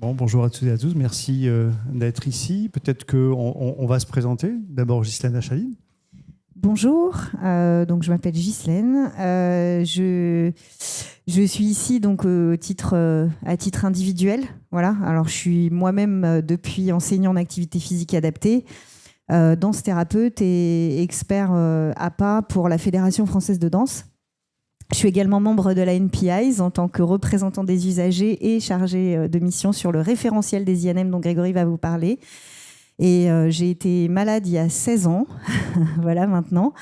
Bon, bonjour à toutes et à tous, merci d'être ici. Peut-être qu'on va se présenter. D'abord, Ghislaine Achaline. Bonjour, donc je m'appelle Ghislaine. Je suis ici donc à titre individuel. Voilà. Alors je suis moi-même depuis enseignant en activité physique adaptée, danse thérapeute et expert APA pour la Fédération française de danse. Je suis également membre de la NPIs en tant que représentant des usagers et chargée de mission sur le référentiel des INM dont Grégory va vous parler. Et j'ai été malade il y a 16 ans, voilà maintenant,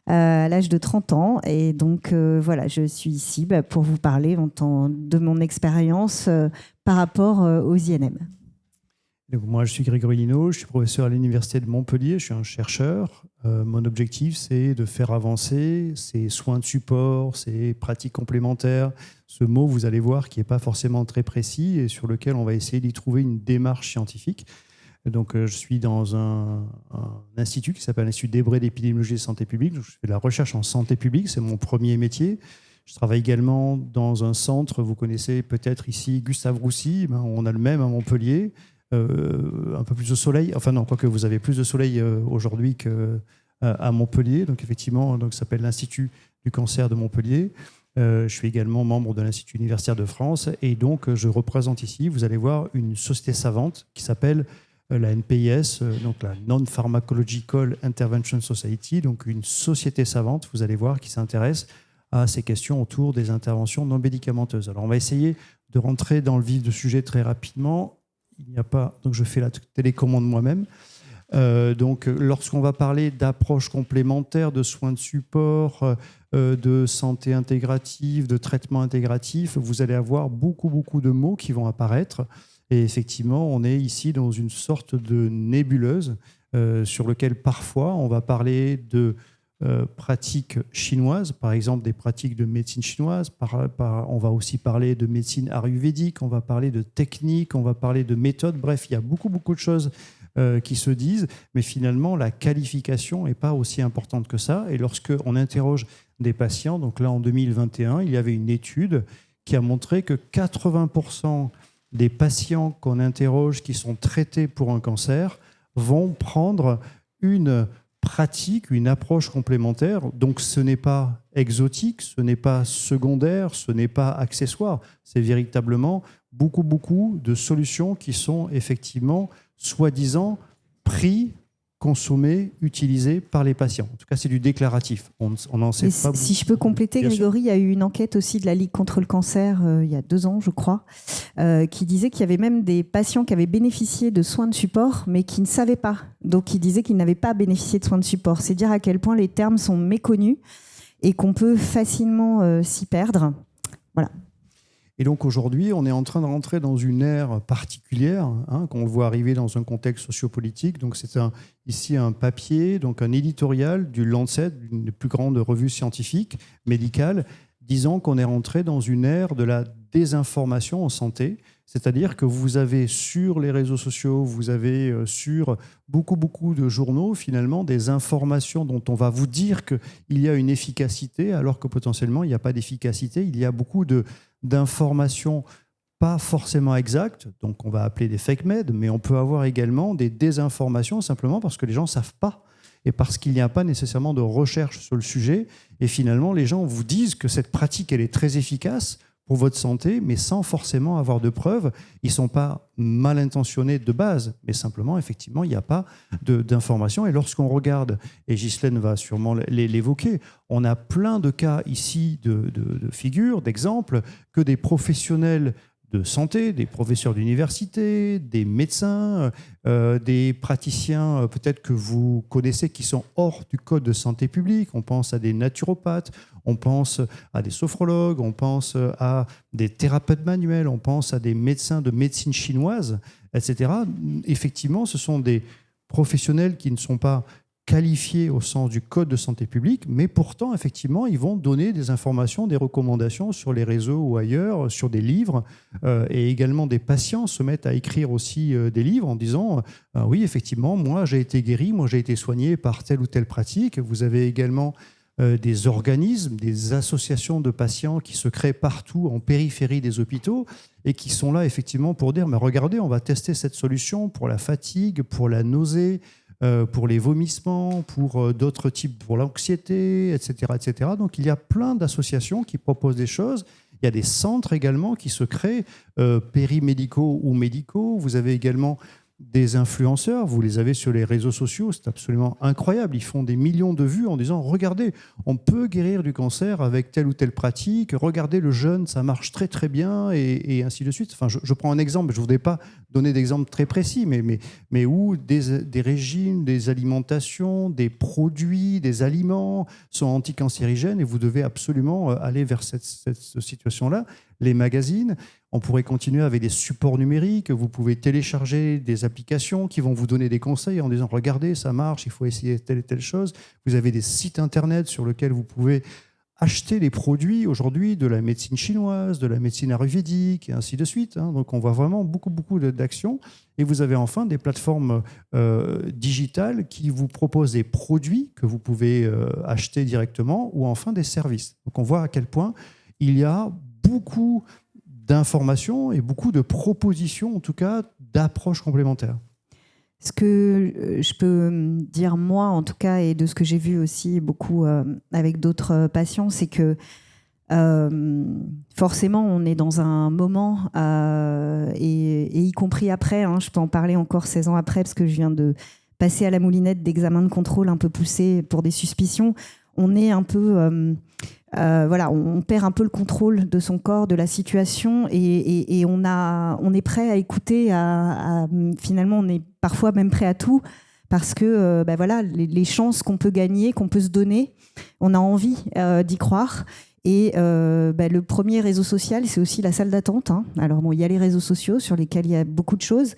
à l'âge de 30 ans. Et donc voilà, je suis ici pour vous parler de mon expérience par rapport aux INM. Donc, moi, je suis Grégory Lino, je suis professeur à l'Université de Montpellier, je suis un chercheur. Mon objectif, c'est de faire avancer ces soins de support, ces pratiques complémentaires. Ce mot, vous allez voir, qui n'est pas forcément très précis et sur lequel on va essayer d'y trouver une démarche scientifique. Donc, je suis dans un institut qui s'appelle l'Institut d'Ébré d'épidémiologie et santé publique. Je fais de la recherche en santé publique, c'est mon premier métier. Je travaille également dans un centre, vous connaissez peut-être ici Gustave Roussy, on a le même à Montpellier. Un peu plus de soleil, enfin non, quoique vous avez plus de soleil aujourd'hui qu'à Montpellier, donc effectivement, donc, ça s'appelle l'Institut du cancer de Montpellier. Je suis également membre de l'Institut universitaire de France et donc je représente ici, vous allez voir, une société savante qui s'appelle la NPIS, donc la Non-Pharmacological Intervention Society, donc une société savante, vous allez voir, qui s'intéresse à ces questions autour des interventions non médicamenteuses. Alors on va essayer de rentrer dans le vif du sujet très rapidement. Il n'y a pas, donc je fais la télécommande moi-même. Donc, lorsqu'on va parler d'approches complémentaires, de soins de support, de santé intégrative, de traitement intégratif, vous allez avoir beaucoup de mots qui vont apparaître. Et effectivement, on est ici dans une sorte de nébuleuse sur lequel parfois on va parler de pratiques chinoises, par exemple des pratiques de médecine chinoise, on va aussi parler de médecine ayurvédique, on va parler de techniques, on va parler de méthodes, bref, il y a beaucoup de choses qui se disent, mais finalement la qualification n'est pas aussi importante que ça. Et lorsqu'on interroge des patients, donc là en 2021, il y avait une étude qui a montré que 80% des patients qu'on interroge qui sont traités pour un cancer vont prendre une pratique, une approche complémentaire. Donc ce n'est pas exotique, ce n'est pas secondaire, ce n'est pas accessoire. C'est véritablement beaucoup de solutions qui sont effectivement soi-disant pris, consommés, utilisés par les patients. En tout cas, c'est du déclaratif. On n'en sait pas beaucoup. Si je peux compléter, Grégory, il y a eu une enquête aussi de la Ligue contre le cancer il y a 2 ans, je crois, qui disait qu'il y avait même des patients qui avaient bénéficié de soins de support, mais qui ne savaient pas. Donc, qui disaient qu'ils n'avaient pas bénéficié de soins de support. C'est dire à quel point les termes sont méconnus et qu'on peut facilement s'y perdre. Voilà. Et donc aujourd'hui, on est en train de rentrer dans une ère particulière, qu'on voit arriver dans un contexte sociopolitique. Donc c'est ici un papier, donc un éditorial du Lancet, une des plus grandes revues scientifiques, médicales, disant qu'on est rentré dans une ère de la désinformation en santé. C'est-à-dire que vous avez sur les réseaux sociaux, vous avez sur beaucoup de journaux, finalement, des informations dont on va vous dire qu'il y a une efficacité, alors que potentiellement, il n'y a pas d'efficacité. Il y a beaucoup d'informations pas forcément exactes, donc on va appeler des fake med, mais on peut avoir également des désinformations simplement parce que les gens ne savent pas et parce qu'il n'y a pas nécessairement de recherche sur le sujet. Et finalement, les gens vous disent que cette pratique, elle est très efficace pour votre santé, mais sans forcément avoir de preuves. Ils ne sont pas mal intentionnés de base, mais simplement, effectivement, il n'y a pas d'informations. Et lorsqu'on regarde, et Ghislaine va sûrement l'évoquer, on a plein de cas ici de figures, d'exemples, que des professionnels de santé, des professeurs d'université, des médecins, des praticiens peut-être que vous connaissez qui sont hors du code de santé publique. On pense à des naturopathes, on pense à des sophrologues, on pense à des thérapeutes manuels, on pense à des médecins de médecine chinoise, etc. Effectivement, ce sont des professionnels qui ne sont pas qualifiés au sens du code de santé publique, mais pourtant, effectivement, ils vont donner des informations, des recommandations sur les réseaux ou ailleurs, sur des livres, et également des patients se mettent à écrire aussi des livres en disant oui, effectivement, moi j'ai été guéri, moi j'ai été soigné par telle ou telle pratique. Vous avez également des organismes, des associations de patients qui se créent partout en périphérie des hôpitaux et qui sont là effectivement pour dire mais regardez, on va tester cette solution pour la fatigue, pour la nausée, pour les vomissements, pour d'autres types, pour l'anxiété, etc., etc. Donc il y a plein d'associations qui proposent des choses. Il y a des centres également qui se créent, périmédicaux ou médicaux. Vous avez également des influenceurs, vous les avez sur les réseaux sociaux, c'est absolument incroyable. Ils font des millions de vues en disant « Regardez, on peut guérir du cancer avec telle ou telle pratique. Regardez le jeûne, ça marche très très bien. » et ainsi de suite. Enfin, je prends un exemple, je ne voudrais pas donner d'exemple très précis, mais où des régimes, des alimentations, des produits, des aliments sont anticancérigènes et vous devez absolument aller vers cette situation-là. Les magazines, on pourrait continuer avec des supports numériques. Vous pouvez télécharger des applications qui vont vous donner des conseils en disant « Regardez, ça marche, il faut essayer telle et telle chose. » Vous avez des sites internet sur lesquels vous pouvez acheter des produits aujourd'hui de la médecine chinoise, de la médecine ayurvédique et ainsi de suite. Donc on voit vraiment beaucoup d'actions. Et vous avez enfin des plateformes digitales qui vous proposent des produits que vous pouvez acheter directement ou enfin des services. Donc on voit à quel point il y a beaucoup d'informations et beaucoup de propositions, en tout cas d'approches complémentaires. Ce que je peux dire, moi, en tout cas, et de ce que j'ai vu aussi beaucoup avec d'autres patients, c'est que forcément, on est dans un moment, et y compris après, je peux en parler encore 16 ans après, parce que je viens de passer à la moulinette d'examen de contrôle un peu poussé pour des suspicions. On est un peu... on perd un peu le contrôle de son corps, de la situation, et on est prêt à écouter. Finalement, on est parfois même prêt à tout parce que les chances qu'on peut gagner, qu'on peut se donner, on a envie d'y croire. Et le premier réseau social, c'est aussi la salle d'attente. Alors bon, il y a les réseaux sociaux sur lesquels il y a beaucoup de choses.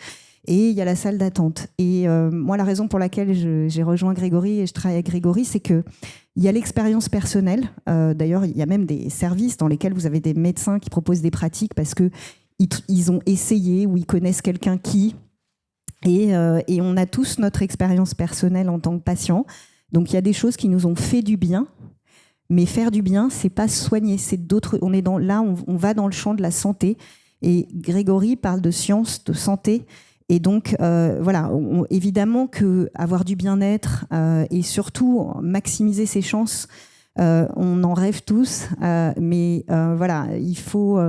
Et il y a la salle d'attente. Et moi, la raison pour laquelle j'ai rejoint Grégory et je travaille avec Grégory, c'est qu'il y a l'expérience personnelle. D'ailleurs, il y a même des services dans lesquels vous avez des médecins qui proposent des pratiques parce qu'ils ont essayé ou ils connaissent quelqu'un qui... Et on a tous notre expérience personnelle en tant que patient. Donc, il y a des choses qui nous ont fait du bien. Mais faire du bien, c'est pas soigner. C'est d'autres... On va dans le champ de la santé. Et Grégory parle de science, de santé. Et donc, évidemment qu'avoir du bien-être et surtout maximiser ses chances, on en rêve tous. Mais il faut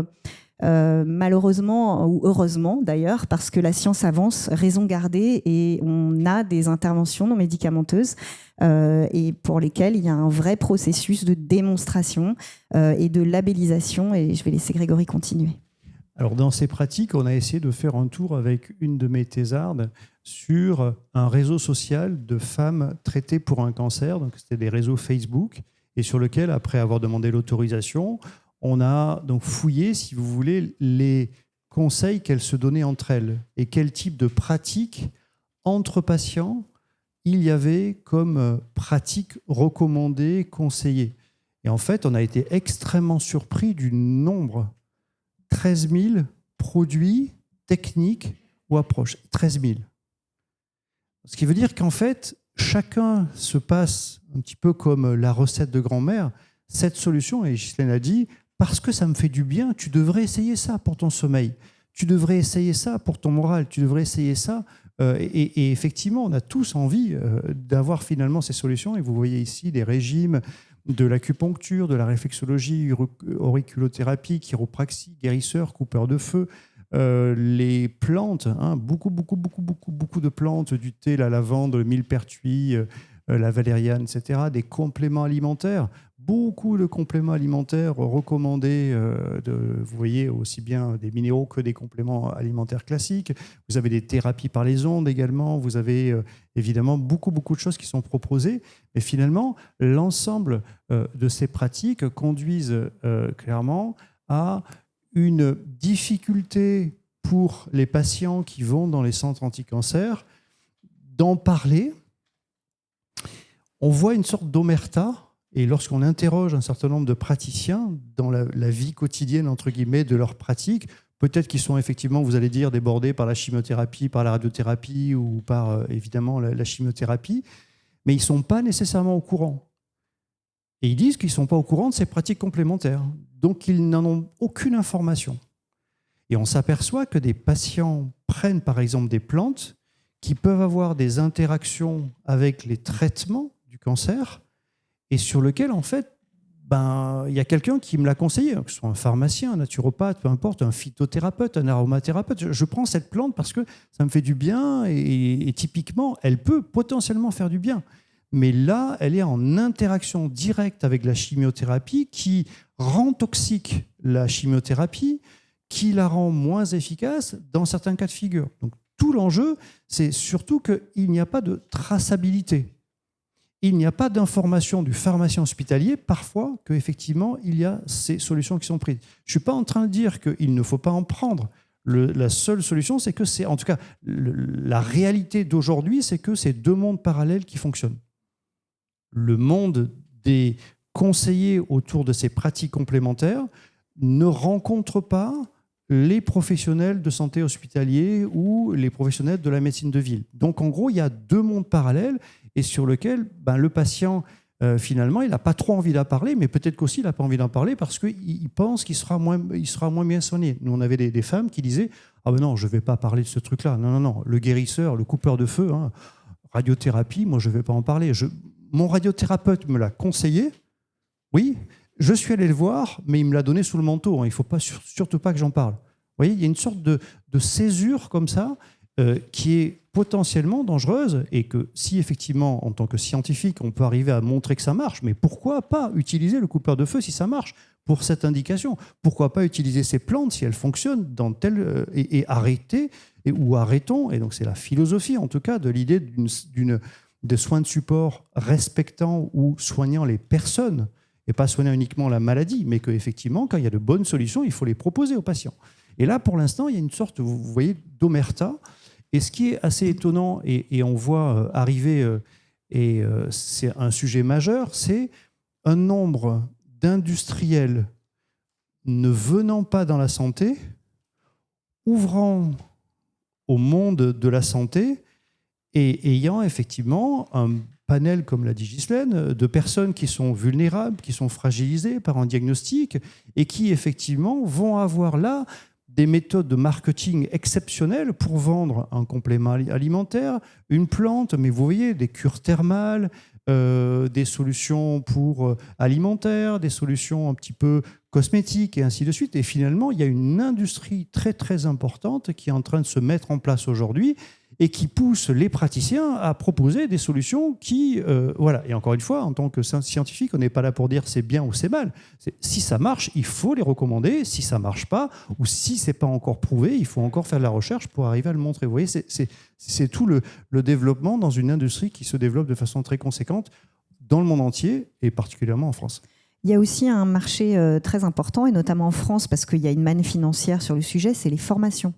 malheureusement, ou heureusement d'ailleurs, parce que la science avance, raison garder, et on a des interventions non médicamenteuses et pour lesquelles il y a un vrai processus de démonstration et de labellisation. Et je vais laisser Grégory continuer. Alors, dans ces pratiques, on a essayé de faire un tour avec une de mes thésardes sur un réseau social de femmes traitées pour un cancer. Donc, c'était des réseaux Facebook, et sur lequel, après avoir demandé l'autorisation, on a donc fouillé, si vous voulez, les conseils qu'elles se donnaient entre elles et quel type de pratiques entre patients il y avait comme pratiques recommandées, conseillées. Et en fait, on a été extrêmement surpris du nombre. 13 000 produits, techniques ou approches. 13 000. Ce qui veut dire qu'en fait, chacun se passe un petit peu comme la recette de grand-mère. Cette solution, et Ghislaine a dit, parce que ça me fait du bien, tu devrais essayer ça pour ton sommeil. Tu devrais essayer ça pour ton moral. Tu devrais essayer ça. Et effectivement, on a tous envie d'avoir finalement ces solutions. Et vous voyez ici des régimes de l'acupuncture, de la réflexologie, auriculothérapie, chiropraxie, guérisseur, coupeur de feu, les plantes, beaucoup de plantes, du thé, la lavande, le millepertuis, la valériane, etc., des compléments alimentaires, beaucoup de compléments alimentaires recommandés, vous voyez aussi bien des minéraux que des compléments alimentaires classiques. Vous avez des thérapies par les ondes également, vous avez évidemment beaucoup de choses qui sont proposées. Et finalement, l'ensemble de ces pratiques conduisent clairement à une difficulté pour les patients qui vont dans les centres anti-cancer d'en parler. On voit une sorte d'omerta, et lorsqu'on interroge un certain nombre de praticiens dans la vie quotidienne, entre guillemets, de leur pratique, peut-être qu'ils sont effectivement, vous allez dire, débordés par la chimiothérapie, par la radiothérapie ou par, évidemment, la chimiothérapie, mais ils ne sont pas nécessairement au courant. Et ils disent qu'ils ne sont pas au courant de ces pratiques complémentaires. Donc, ils n'en ont aucune information. Et on s'aperçoit que des patients prennent, par exemple, des plantes qui peuvent avoir des interactions avec les traitements du cancer et sur lesquels, en fait, il y a quelqu'un qui me l'a conseillé, que ce soit un pharmacien, un naturopathe, peu importe, un phytothérapeute, un aromathérapeute. Je prends cette plante parce que ça me fait du bien et typiquement, elle peut potentiellement faire du bien. Mais là, elle est en interaction directe avec la chimiothérapie qui rend toxique la chimiothérapie, qui la rend moins efficace dans certains cas de figure. Donc, tout l'enjeu, c'est surtout qu'il n'y a pas de traçabilité. Il n'y a pas d'information du pharmacien hospitalier, parfois, qu'effectivement, il y a ces solutions qui sont prises. Je ne suis pas en train de dire qu'il ne faut pas en prendre. La seule solution, c'est que c'est, en tout cas, la réalité d'aujourd'hui, c'est que c'est deux mondes parallèles qui fonctionnent. Le monde des conseillers autour de ces pratiques complémentaires ne rencontre pas les professionnels de santé hospitaliers ou les professionnels de la médecine de ville. Donc, en gros, il y a deux mondes parallèles et sur lesquels le patient, finalement, il n'a pas trop envie d'en parler, mais peut-être qu'aussi, il n'a pas envie d'en parler parce qu'il pense qu'il sera moins bien soigné. Nous, on avait des femmes qui disaient « Ah ben non, je ne vais pas parler de ce truc-là. Non, le guérisseur, le coupeur de feu, radiothérapie, moi, je ne vais pas en parler. Mon radiothérapeute me l'a conseillé, oui, je suis allé le voir, mais il me l'a donné sous le manteau. Il ne faut surtout pas que j'en parle. Vous voyez, il y a une sorte de césure comme ça qui est potentiellement dangereuse et que si effectivement, en tant que scientifique, on peut arriver à montrer que ça marche, mais pourquoi pas utiliser le coupeur de feu si ça marche pour cette indication? Pourquoi pas utiliser ces plantes si elles fonctionnent dans telle et arrêter ou arrêtons, et donc c'est la philosophie en tout cas de l'idée de soins de support respectant ou soignant les personnes et pas soignant uniquement la maladie, mais qu'effectivement, quand il y a de bonnes solutions, il faut les proposer aux patients. Et là, pour l'instant, il y a une sorte, vous voyez, d'omerta. Et ce qui est assez étonnant, et on voit arriver, et c'est un sujet majeur, c'est un nombre d'industriels ne venant pas dans la santé, ouvrant au monde de la santé et ayant effectivement un panel, comme l'a dit Ghislaine, de personnes qui sont vulnérables, qui sont fragilisées par un diagnostic et qui effectivement vont avoir là des méthodes de marketing exceptionnelles pour vendre un complément alimentaire, une plante, mais vous voyez, des cures thermales, des solutions pour alimentaires, des solutions un petit peu cosmétiques et ainsi de suite. Et finalement, il y a une industrie très très importante qui est en train de se mettre en place aujourd'hui et qui pousse les praticiens à proposer des solutions qui... voilà. Et encore une fois, en tant que scientifique, on n'est pas là pour dire c'est bien ou c'est mal. Si ça marche, il faut les recommander. Si ça ne marche pas, ou si ce n'est pas encore prouvé, il faut encore faire de la recherche pour arriver à le montrer. Vous voyez, c'est tout le développement dans une industrie qui se développe de façon très conséquente dans le monde entier, et particulièrement en France. Il y a aussi un marché très important, et notamment en France, parce qu'il y a une manne financière sur le sujet, c'est les formations.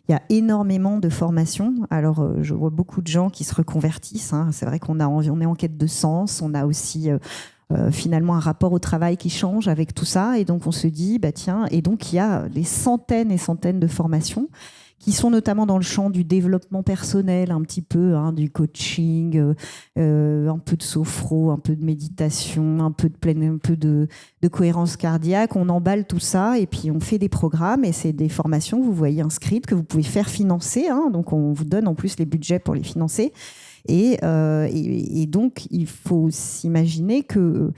Il y a énormément de formations. Alors, je vois beaucoup de gens qui se reconvertissent. C'est vrai qu'on est en quête de sens. On a aussi finalement un rapport au travail qui change avec tout ça. Et donc, on se dit, tiens, et donc il y a des centaines et centaines de formations qui sont notamment dans le champ du développement personnel, un petit peu, du coaching, un peu de sophro, un peu de méditation, un peu de cohérence cardiaque. On emballe tout ça et puis on fait des programmes et c'est des formations que vous voyez inscrites, que vous pouvez faire financer. Donc on vous donne en plus les budgets pour les financer. Et donc il faut s'imaginer que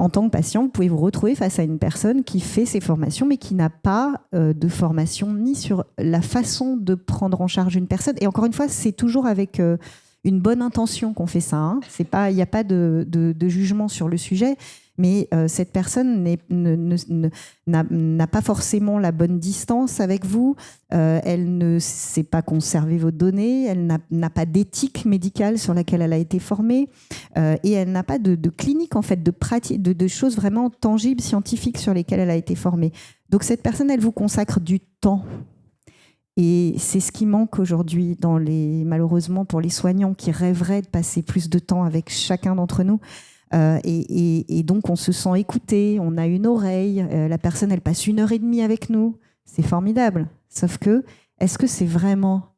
en tant que patient, vous pouvez vous retrouver face à une personne qui fait ses formations, mais qui n'a pas de formation ni sur la façon de prendre en charge une personne. Et encore une fois, c'est toujours avec une bonne intention qu'on fait ça. Il n'y a pas de jugement sur le sujet, mais cette personne n'a pas forcément la bonne distance avec vous. Elle ne sait pas conserver vos données. Elle n'a pas d'éthique médicale sur laquelle elle a été formée. Et elle n'a pas de clinique, en fait, de pratique, de choses vraiment tangibles, scientifiques sur lesquelles elle a été formée. Donc cette personne, elle vous consacre du temps. Et c'est ce qui manque aujourd'hui, malheureusement, pour les soignants qui rêveraient de passer plus de temps avec chacun d'entre nous. Et donc, on se sent écouté, on a une oreille. La personne, elle passe 1h30 avec nous. C'est formidable. Sauf que, est-ce que c'est vraiment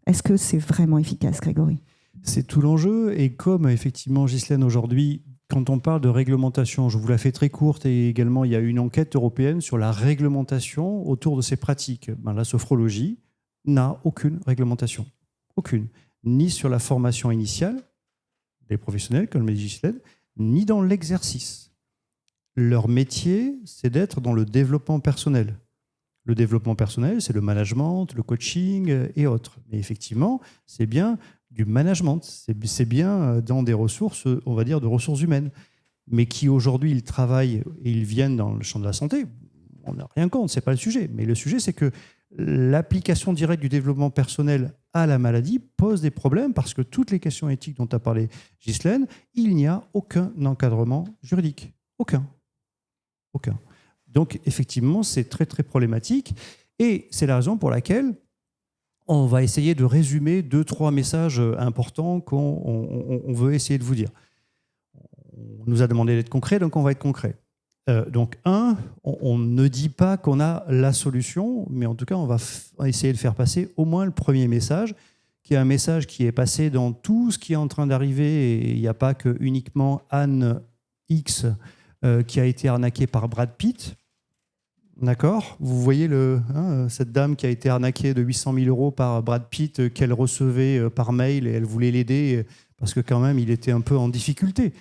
efficace, Grégory ? C'est tout l'enjeu. Et comme, effectivement, Ghislaine, aujourd'hui, quand on parle de réglementation, je vous la fais très courte, et également il y a une enquête européenne sur la réglementation autour de ces pratiques. La sophrologie n'a aucune réglementation. Aucune. Ni sur la formation initiale des professionnels, comme le Ghislaine, ni dans l'exercice. Leur métier, c'est d'être dans le développement personnel. Le développement personnel, c'est le management, le coaching et autres. Mais effectivement, c'est bien du management, c'est bien dans des ressources, on va dire, de ressources humaines. Mais qui aujourd'hui, ils travaillent et ils viennent dans le champ de la santé, on n'a rien contre, ce n'est pas le sujet. Mais le sujet, c'est que l'application directe du développement personnel à la maladie pose des problèmes parce que toutes les questions éthiques dont a parlé Ghislaine, il n'y a aucun encadrement juridique. Aucun. Donc, effectivement, c'est très, très problématique. Et c'est la raison pour laquelle on va essayer de résumer 2-3 messages importants qu'on veut essayer de vous dire. On nous a demandé d'être concret, donc on va être concret. Donc, on ne dit pas qu'on a la solution, mais en tout cas, on va essayer de faire passer au moins le premier message, qui est un message qui est passé dans tout ce qui est en train d'arriver. Et il n'y a pas que uniquement Anne X qui a été arnaquée par Brad Pitt. D'accord ? Vous voyez cette dame qui a été arnaquée de 800 000 € par Brad Pitt, qu'elle recevait par mail, et elle voulait l'aider parce que quand même, il était un peu en difficulté.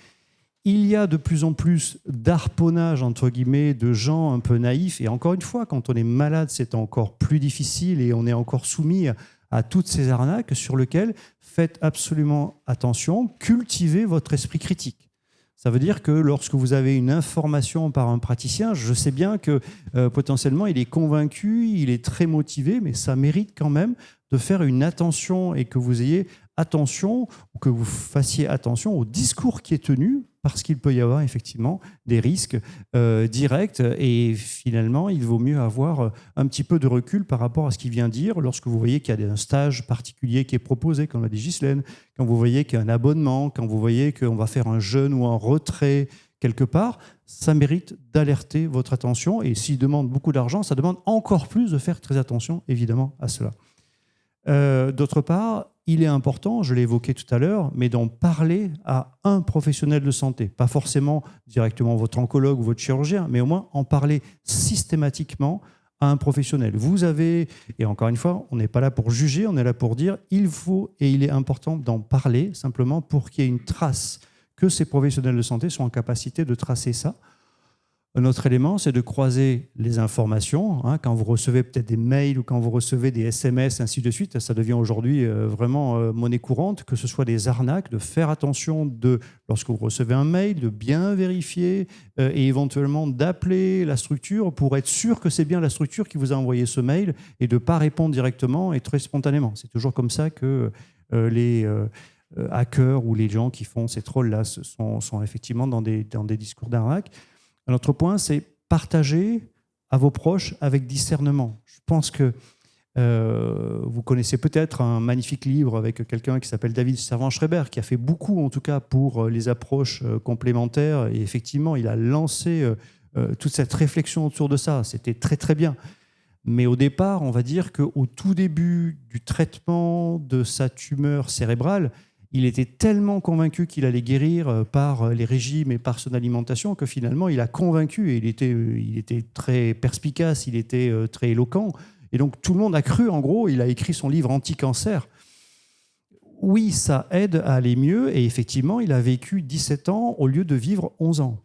Il y a de plus en plus d'harponnage, entre guillemets, de gens un peu naïfs. Et encore une fois, quand on est malade, c'est encore plus difficile et on est encore soumis à toutes ces arnaques sur lesquelles faites absolument attention, cultivez votre esprit critique. Ça veut dire que lorsque vous avez une information par un praticien, je sais bien que potentiellement il est convaincu, il est très motivé, mais ça mérite quand même de faire une attention et que vous ayez attention, ou que vous fassiez attention au discours qui est tenu, parce qu'il peut y avoir effectivement des risques directs, et finalement il vaut mieux avoir un petit peu de recul par rapport à ce qu'il vient dire lorsque vous voyez qu'il y a un stage particulier qui est proposé, comme l'a dit Ghislaine, quand vous voyez qu'il y a un abonnement, quand vous voyez qu'on va faire un jeûne ou un retrait quelque part, ça mérite d'alerter votre attention, et s'il demande beaucoup d'argent, ça demande encore plus de faire très attention évidemment à cela. D'autre part, il est important, je l'ai évoqué tout à l'heure, mais d'en parler à un professionnel de santé. Pas forcément directement votre oncologue ou votre chirurgien, mais au moins en parler systématiquement à un professionnel. Vous avez, et encore une fois, on n'est pas là pour juger, on est là pour dire il faut et il est important d'en parler simplement pour qu'il y ait une trace, que ces professionnels de santé soient en capacité de tracer ça. Un autre élément, c'est de croiser les informations. Quand vous recevez peut-être des mails ou quand vous recevez des SMS, ainsi de suite, ça devient aujourd'hui vraiment monnaie courante, que ce soit des arnaques, de faire attention lorsque vous recevez un mail, de bien vérifier et éventuellement d'appeler la structure pour être sûr que c'est bien la structure qui vous a envoyé ce mail et de ne pas répondre directement et très spontanément. C'est toujours comme ça que les hackers ou les gens qui font ces trolls-là sont effectivement dans des discours d'arnaque. Un autre point, c'est partager à vos proches avec discernement. Je pense que vous connaissez peut-être un magnifique livre avec quelqu'un qui s'appelle David Servan-Schreiber, qui a fait beaucoup, en tout cas, pour les approches complémentaires. Et effectivement, il a lancé toute cette réflexion autour de ça. C'était très, très bien. Mais au départ, on va dire qu'au tout début du traitement de sa tumeur cérébrale, il était tellement convaincu qu'il allait guérir par les régimes et par son alimentation que finalement, il a convaincu, et il était très perspicace, il était très éloquent. Et donc, tout le monde a cru, en gros, il a écrit son livre anti-cancer. Oui, ça aide à aller mieux, et effectivement, il a vécu 17 ans au lieu de vivre 11 ans.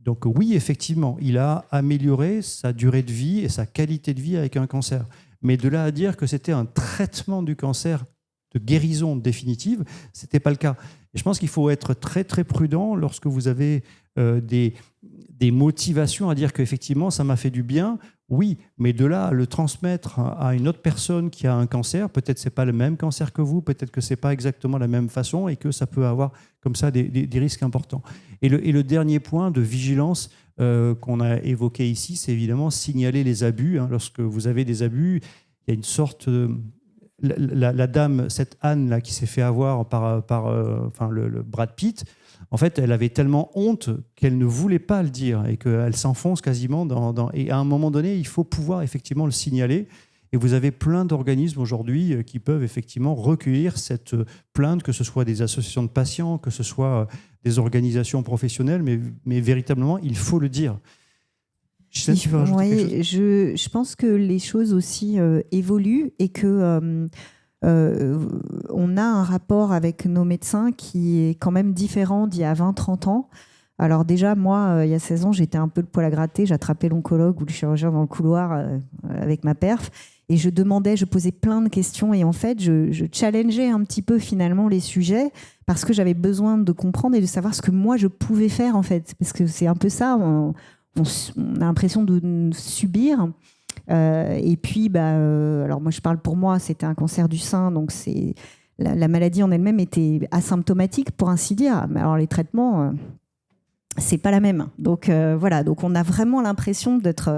Donc oui, effectivement, il a amélioré sa durée de vie et sa qualité de vie avec un cancer. Mais de là à dire que c'était un traitement du cancer de guérison définitive, ce n'était pas le cas. Et je pense qu'il faut être très, très prudent lorsque vous avez des motivations à dire qu'effectivement, ça m'a fait du bien. Oui, mais de là à le transmettre à une autre personne qui a un cancer, peut-être que ce n'est pas le même cancer que vous, peut-être que ce n'est pas exactement la même façon et que ça peut avoir comme ça des risques importants. Et le dernier point de vigilance qu'on a évoqué ici, c'est évidemment signaler les abus. Lorsque vous avez des abus, il y a une sorte... La dame, cette Anne là, qui s'est fait avoir par le Brad Pitt, en fait, elle avait tellement honte qu'elle ne voulait pas le dire et qu'elle s'enfonce quasiment et à un moment donné, il faut pouvoir effectivement le signaler. Et vous avez plein d'organismes aujourd'hui qui peuvent effectivement recueillir cette plainte, que ce soit des associations de patients, que ce soit des organisations professionnelles, mais véritablement, il faut le dire. Gisèle, tu veux rajouter quelque chose ? Je pense que les choses aussi évoluent et que on a un rapport avec nos médecins qui est quand même différent d'il y a 20-30 ans. Alors déjà, moi, il y a 16 ans, j'étais un peu le poil à gratter. J'attrapais l'oncologue ou le chirurgien dans le couloir avec ma perf. Et je posais plein de questions. Et en fait, je challengeais un petit peu finalement les sujets parce que j'avais besoin de comprendre et de savoir ce que moi, je pouvais faire en fait. Parce que c'est un peu ça, on a l'impression de subir. Et puis, alors moi, je parle pour moi, c'était un cancer du sein. Donc, la maladie en elle-même était asymptomatique, pour ainsi dire. Mais alors, les traitements... c'est pas la même. Donc voilà, donc on a vraiment l'impression d'être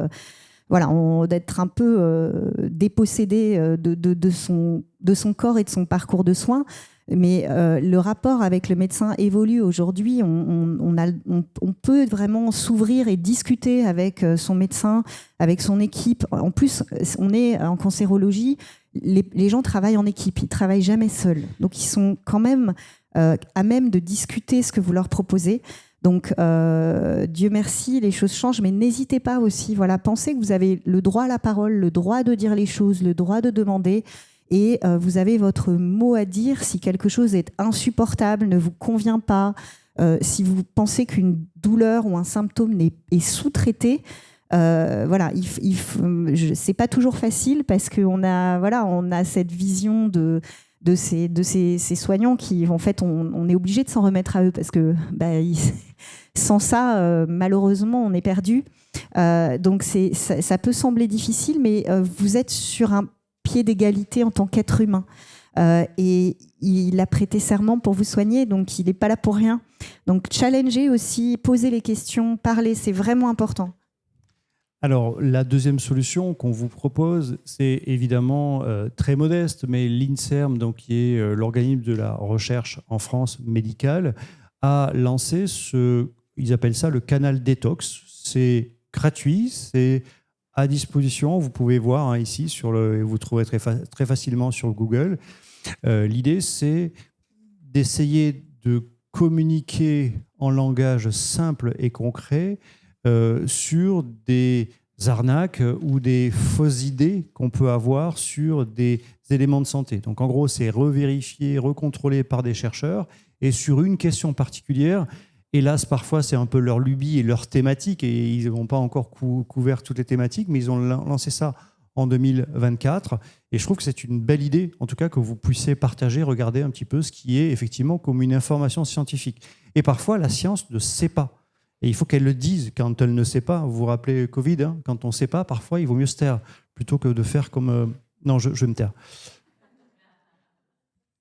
un peu dépossédé de son corps et de son parcours de soins. Mais le rapport avec le médecin évolue aujourd'hui. On peut vraiment s'ouvrir et discuter avec son médecin, avec son équipe. En plus, on est en cancérologie, les gens travaillent en équipe, ils travaillent jamais seuls. Donc ils sont quand même à même de discuter ce que vous leur proposez. Donc, Dieu merci, les choses changent, mais n'hésitez pas aussi. Voilà, pensez que vous avez le droit à la parole, le droit de dire les choses, le droit de demander, et vous avez votre mot à dire si quelque chose est insupportable, ne vous convient pas, si vous pensez qu'une douleur ou un symptôme est sous-traité. Voilà, c'est pas toujours facile parce qu'on a cette vision de ces soignants qui, en fait, on est obligé de s'en remettre à eux parce que sans ça, malheureusement, on est perdu. Donc, ça peut sembler difficile, mais vous êtes sur un pied d'égalité en tant qu'être humain. Et il a prêté serment pour vous soigner, donc il n'est pas là pour rien. Donc, challengez aussi, posez les questions, parlez, c'est vraiment important. Alors, la deuxième solution qu'on vous propose, c'est évidemment très modeste, mais l'INSERM, donc, qui est l'organisme de la recherche en France médicale, a lancé ils appellent ça le canal détox. C'est gratuit, c'est à disposition. Vous pouvez voir ici, vous trouverez très facilement sur Google. L'idée, c'est d'essayer de communiquer en langage simple et concret sur des arnaques ou des fausses idées qu'on peut avoir sur des éléments de santé. Donc en gros, c'est revérifié, recontrôlé par des chercheurs et sur une question particulière. Hélas, parfois, c'est un peu leur lubie et leur thématique et ils n'ont pas encore couvert toutes les thématiques, mais ils ont lancé ça en 2024 et je trouve que c'est une belle idée, en tout cas, que vous puissiez partager, regarder un petit peu ce qui est effectivement comme une information scientifique. Et parfois, la science ne sait pas. Et il faut qu'elle le dise quand elle ne sait pas. Vous vous rappelez Covid, quand on ne sait pas, parfois, il vaut mieux se taire plutôt que de faire comme... Non, je vais me taire.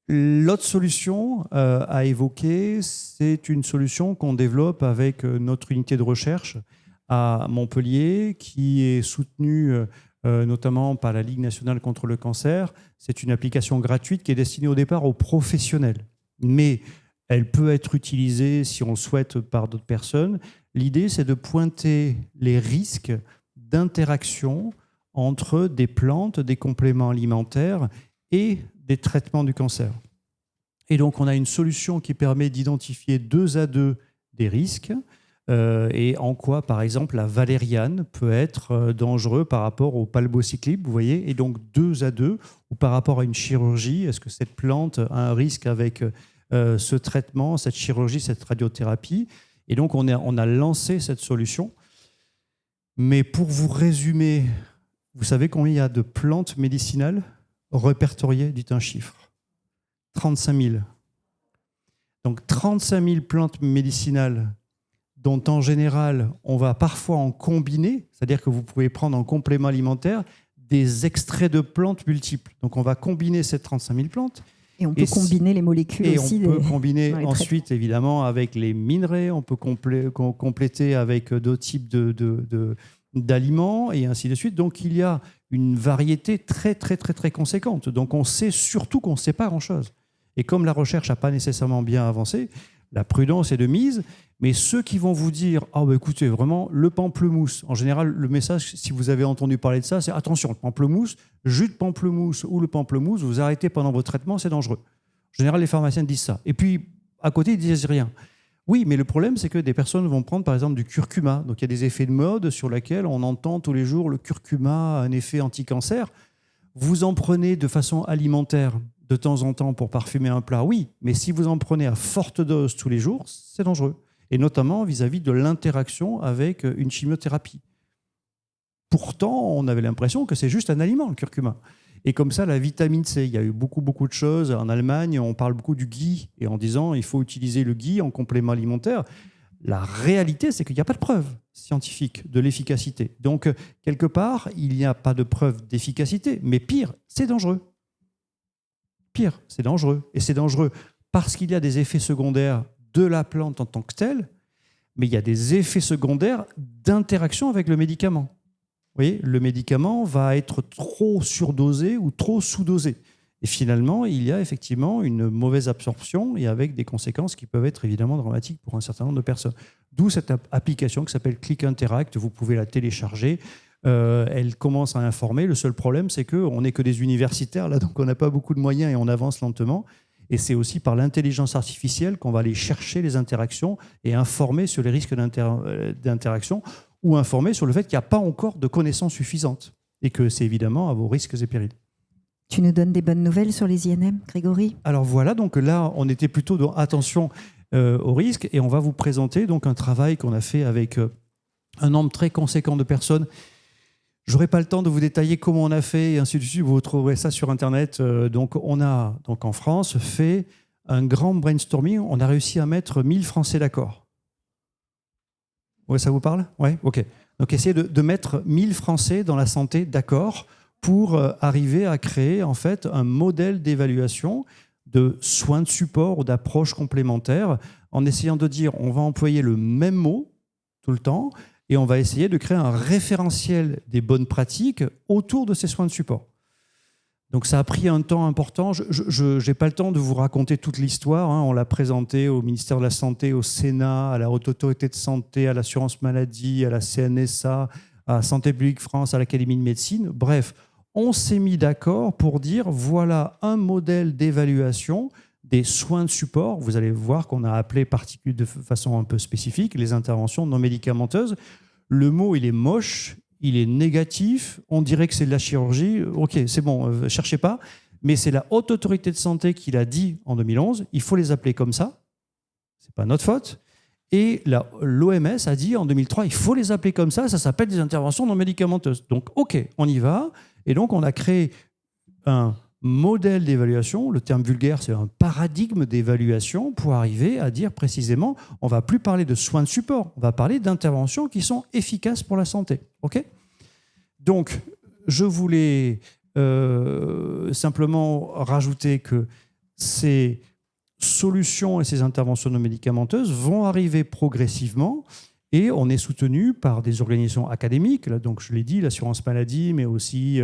L'autre solution à évoquer, c'est une solution qu'on développe avec notre unité de recherche à Montpellier, qui est soutenue notamment par la Ligue nationale contre le cancer. C'est une application gratuite qui est destinée au départ aux professionnels. Mais elle peut être utilisée, si on le souhaite, par d'autres personnes. L'idée, c'est de pointer les risques d'interaction entre des plantes, des compléments alimentaires et des traitements du cancer. Et donc, on a une solution qui permet d'identifier 2 à 2 des risques et en quoi, par exemple, la valériane peut être dangereux par rapport au palbociclib, vous voyez, et donc 2 à 2, ou par rapport à une chirurgie, est-ce que cette plante a un risque avec ce traitement, cette chirurgie, cette radiothérapie. Et donc, on a lancé cette solution. Mais pour vous résumer, vous savez combien il y a de plantes médicinales répertoriées? Dites un chiffre. 35 000. Donc, 35 000 plantes médicinales dont, en général, on va parfois en combiner, c'est-à-dire que vous pouvez prendre en complément alimentaire des extraits de plantes multiples. Donc, on va combiner ces 35 000 plantes. Et on peut combiner les molécules aussi. Et on peut combiner ensuite, évidemment, avec les minerais, on peut compléter avec d'autres types d'aliments et ainsi de suite. Donc, il y a une variété très, très, très, très conséquente. Donc, on sait surtout qu'on ne sait pas grand-chose. Et comme la recherche n'a pas nécessairement bien avancé, la prudence est de mise. Mais ceux qui vont vous dire « Ah, bah, écoutez, vraiment, le pamplemousse », en général, le message, si vous avez entendu parler de ça, c'est « Attention, le pamplemousse, jus de pamplemousse ou le pamplemousse, vous arrêtez pendant votre traitement, c'est dangereux. » En général, les pharmaciens disent ça. Et puis, à côté, ils disent rien. Oui, mais le problème, c'est que des personnes vont prendre, par exemple, du curcuma. Donc, il y a des effets de mode sur lesquels on entend tous les jours le curcuma a un effet anti-cancer. Vous en prenez de façon alimentaire de temps en temps pour parfumer un plat, oui, mais si vous en prenez à forte dose tous les jours, c'est dangereux. Et notamment vis-à-vis de l'interaction avec une chimiothérapie. Pourtant, on avait l'impression que c'est juste un aliment, le curcuma. Et comme ça, la vitamine C, il y a eu beaucoup de choses. En Allemagne, on parle beaucoup du ghee, et en disant il faut utiliser le ghee en complément alimentaire. La réalité, c'est qu'il n'y a pas de preuve scientifique de l'efficacité. Donc, quelque part, il n'y a pas de preuve d'efficacité, mais pire, c'est dangereux. Pire, c'est dangereux. Et c'est dangereux parce qu'il y a des effets secondaires de la plante en tant que telle, mais il y a des effets secondaires d'interaction avec le médicament. Vous voyez, le médicament va être trop surdosé ou trop sous-dosé. Et finalement, il y a effectivement une mauvaise absorption et avec des conséquences qui peuvent être évidemment dramatiques pour un certain nombre de personnes. D'où cette application qui s'appelle Click Interact. Vous pouvez la télécharger. Elle commence à informer. Le seul problème, c'est qu'on n'est que des universitaires, là, donc on n'a pas beaucoup de moyens et on avance lentement. Et c'est aussi par l'intelligence artificielle qu'on va aller chercher les interactions et informer sur les risques d'interaction ou informer sur le fait qu'il n'y a pas encore de connaissances suffisantes et que c'est évidemment à vos risques et périls. Tu nous donnes des bonnes nouvelles sur les INM, Grégory ? Alors voilà, donc là, on était plutôt dans attention aux risques et on va vous présenter donc un travail qu'on a fait avec un nombre très conséquent de personnes. Je n'aurai pas le temps de vous détailler comment on a fait et ainsi de suite. Vous trouverez ça sur Internet. Donc, on a donc en France fait un grand brainstorming. On a réussi à mettre 1000 Français d'accord. Ouais, ça vous parle ? Ouais, ok. Donc, essayez de mettre 1000 Français dans la santé d'accord pour arriver à créer en fait un modèle d'évaluation de soins de support ou d'approche complémentaire en essayant de dire on va employer le même mot tout le temps. Et on va essayer de créer un référentiel des bonnes pratiques autour de ces soins de support. Donc ça a pris un temps important. Je n'ai pas le temps de vous raconter toute l'histoire. On l'a présenté au ministère de la Santé, au Sénat, à la Haute Autorité de Santé, à l'Assurance Maladie, à la CNSA, à Santé publique France, à l'Académie de médecine. Bref, on s'est mis d'accord pour dire voilà un modèle d'évaluation des soins de support. Vous allez voir qu'on a appelé de façon un peu spécifique les interventions non médicamenteuses. Le mot, il est moche, il est négatif, on dirait que c'est de la chirurgie. Ok, c'est bon, cherchez pas. Mais c'est la Haute Autorité de Santé qui l'a dit en 2011. Il faut les appeler comme ça. C'est pas notre faute. Et l'OMS a dit en 2003, il faut les appeler comme ça s'appelle des interventions non médicamenteuses. Donc, ok, on y va. Et donc, on a créé un modèle d'évaluation, le terme vulgaire, c'est un paradigme d'évaluation pour arriver à dire précisément, on ne va plus parler de soins de support, on va parler d'interventions qui sont efficaces pour la santé. Okay ? Donc, je voulais simplement rajouter que ces solutions et ces interventions non médicamenteuses vont arriver progressivement et on est soutenu par des organisations académiques, là, donc je l'ai dit, l'assurance maladie, mais aussi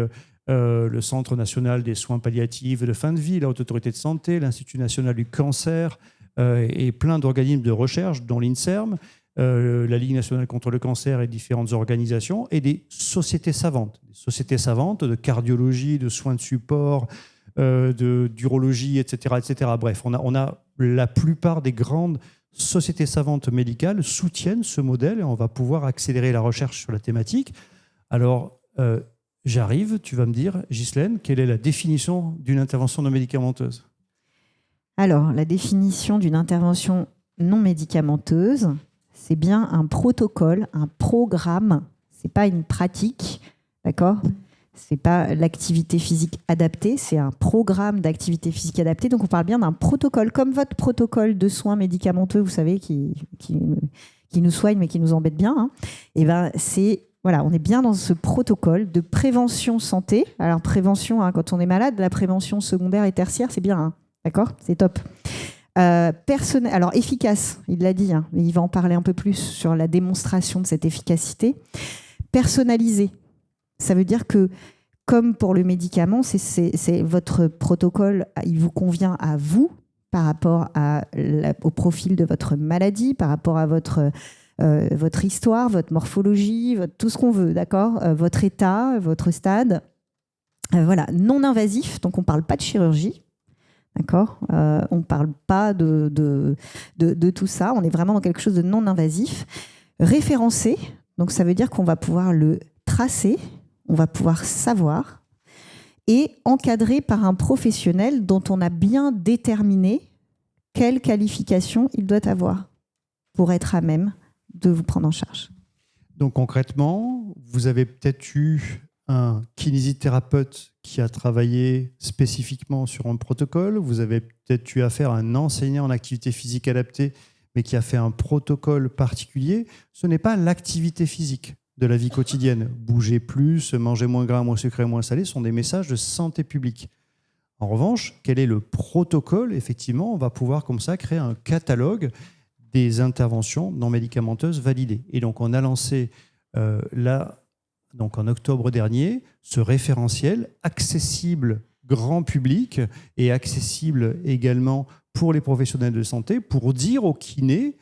le Centre national des soins palliatifs et de fin de vie, la Haute Autorité de Santé, l'Institut national du cancer et plein d'organismes de recherche, dont l'INSERM, la Ligue nationale contre le cancer et différentes organisations, et des sociétés savantes de cardiologie, de soins de support, d'urologie, etc., etc. Bref, on a la plupart des grandes sociétés savantes médicales soutiennent ce modèle et on va pouvoir accélérer la recherche sur la thématique. Alors, j'arrive, tu vas me dire, Ghislaine, quelle est la définition d'une intervention non médicamenteuse ? Alors, la définition d'une intervention non médicamenteuse, c'est bien un protocole, un programme. Ce n'est pas une pratique, d'accord ? Ce n'est pas l'activité physique adaptée, c'est un programme d'activité physique adaptée. Donc, on parle bien d'un protocole, comme votre protocole de soins médicamenteux, vous savez, qui nous soigne mais qui nous embête bien. Hein. Et ben, voilà, on est bien dans ce protocole de prévention santé. Alors, prévention, hein, quand on est malade, la prévention secondaire et tertiaire, c'est bien, hein, d'accord ? C'est top. Alors, efficace, il l'a dit, hein, mais il va en parler un peu plus sur la démonstration de cette efficacité. Personnalisé, ça veut dire que, comme pour le médicament, c'est votre protocole, il vous convient à vous, par rapport au profil de votre maladie, par rapport à votre histoire, votre morphologie, tout ce qu'on veut, d'accord, votre état, votre stade. Voilà, non invasif, donc on ne parle pas de chirurgie. D'accord, on ne parle pas de tout ça. On est vraiment dans quelque chose de non invasif. Référencé, donc ça veut dire qu'on va pouvoir le tracer, on va pouvoir savoir, et encadré par un professionnel dont on a bien déterminé quelle qualification il doit avoir pour être à même de vous prendre en charge. Donc concrètement, vous avez peut-être eu un kinésithérapeute qui a travaillé spécifiquement sur un protocole. Vous avez peut-être eu affaire à un enseignant en activité physique adaptée, mais qui a fait un protocole particulier. Ce n'est pas l'activité physique de la vie quotidienne. Bouger plus, manger moins gras, moins sucré, moins salé sont des messages de santé publique. En revanche, quel est le protocole ? Effectivement, on va pouvoir comme ça créer un catalogue des interventions non médicamenteuses validées. Et donc, on a lancé donc en octobre dernier, ce référentiel accessible grand public et accessible également pour les professionnels de santé pour dire aux kinés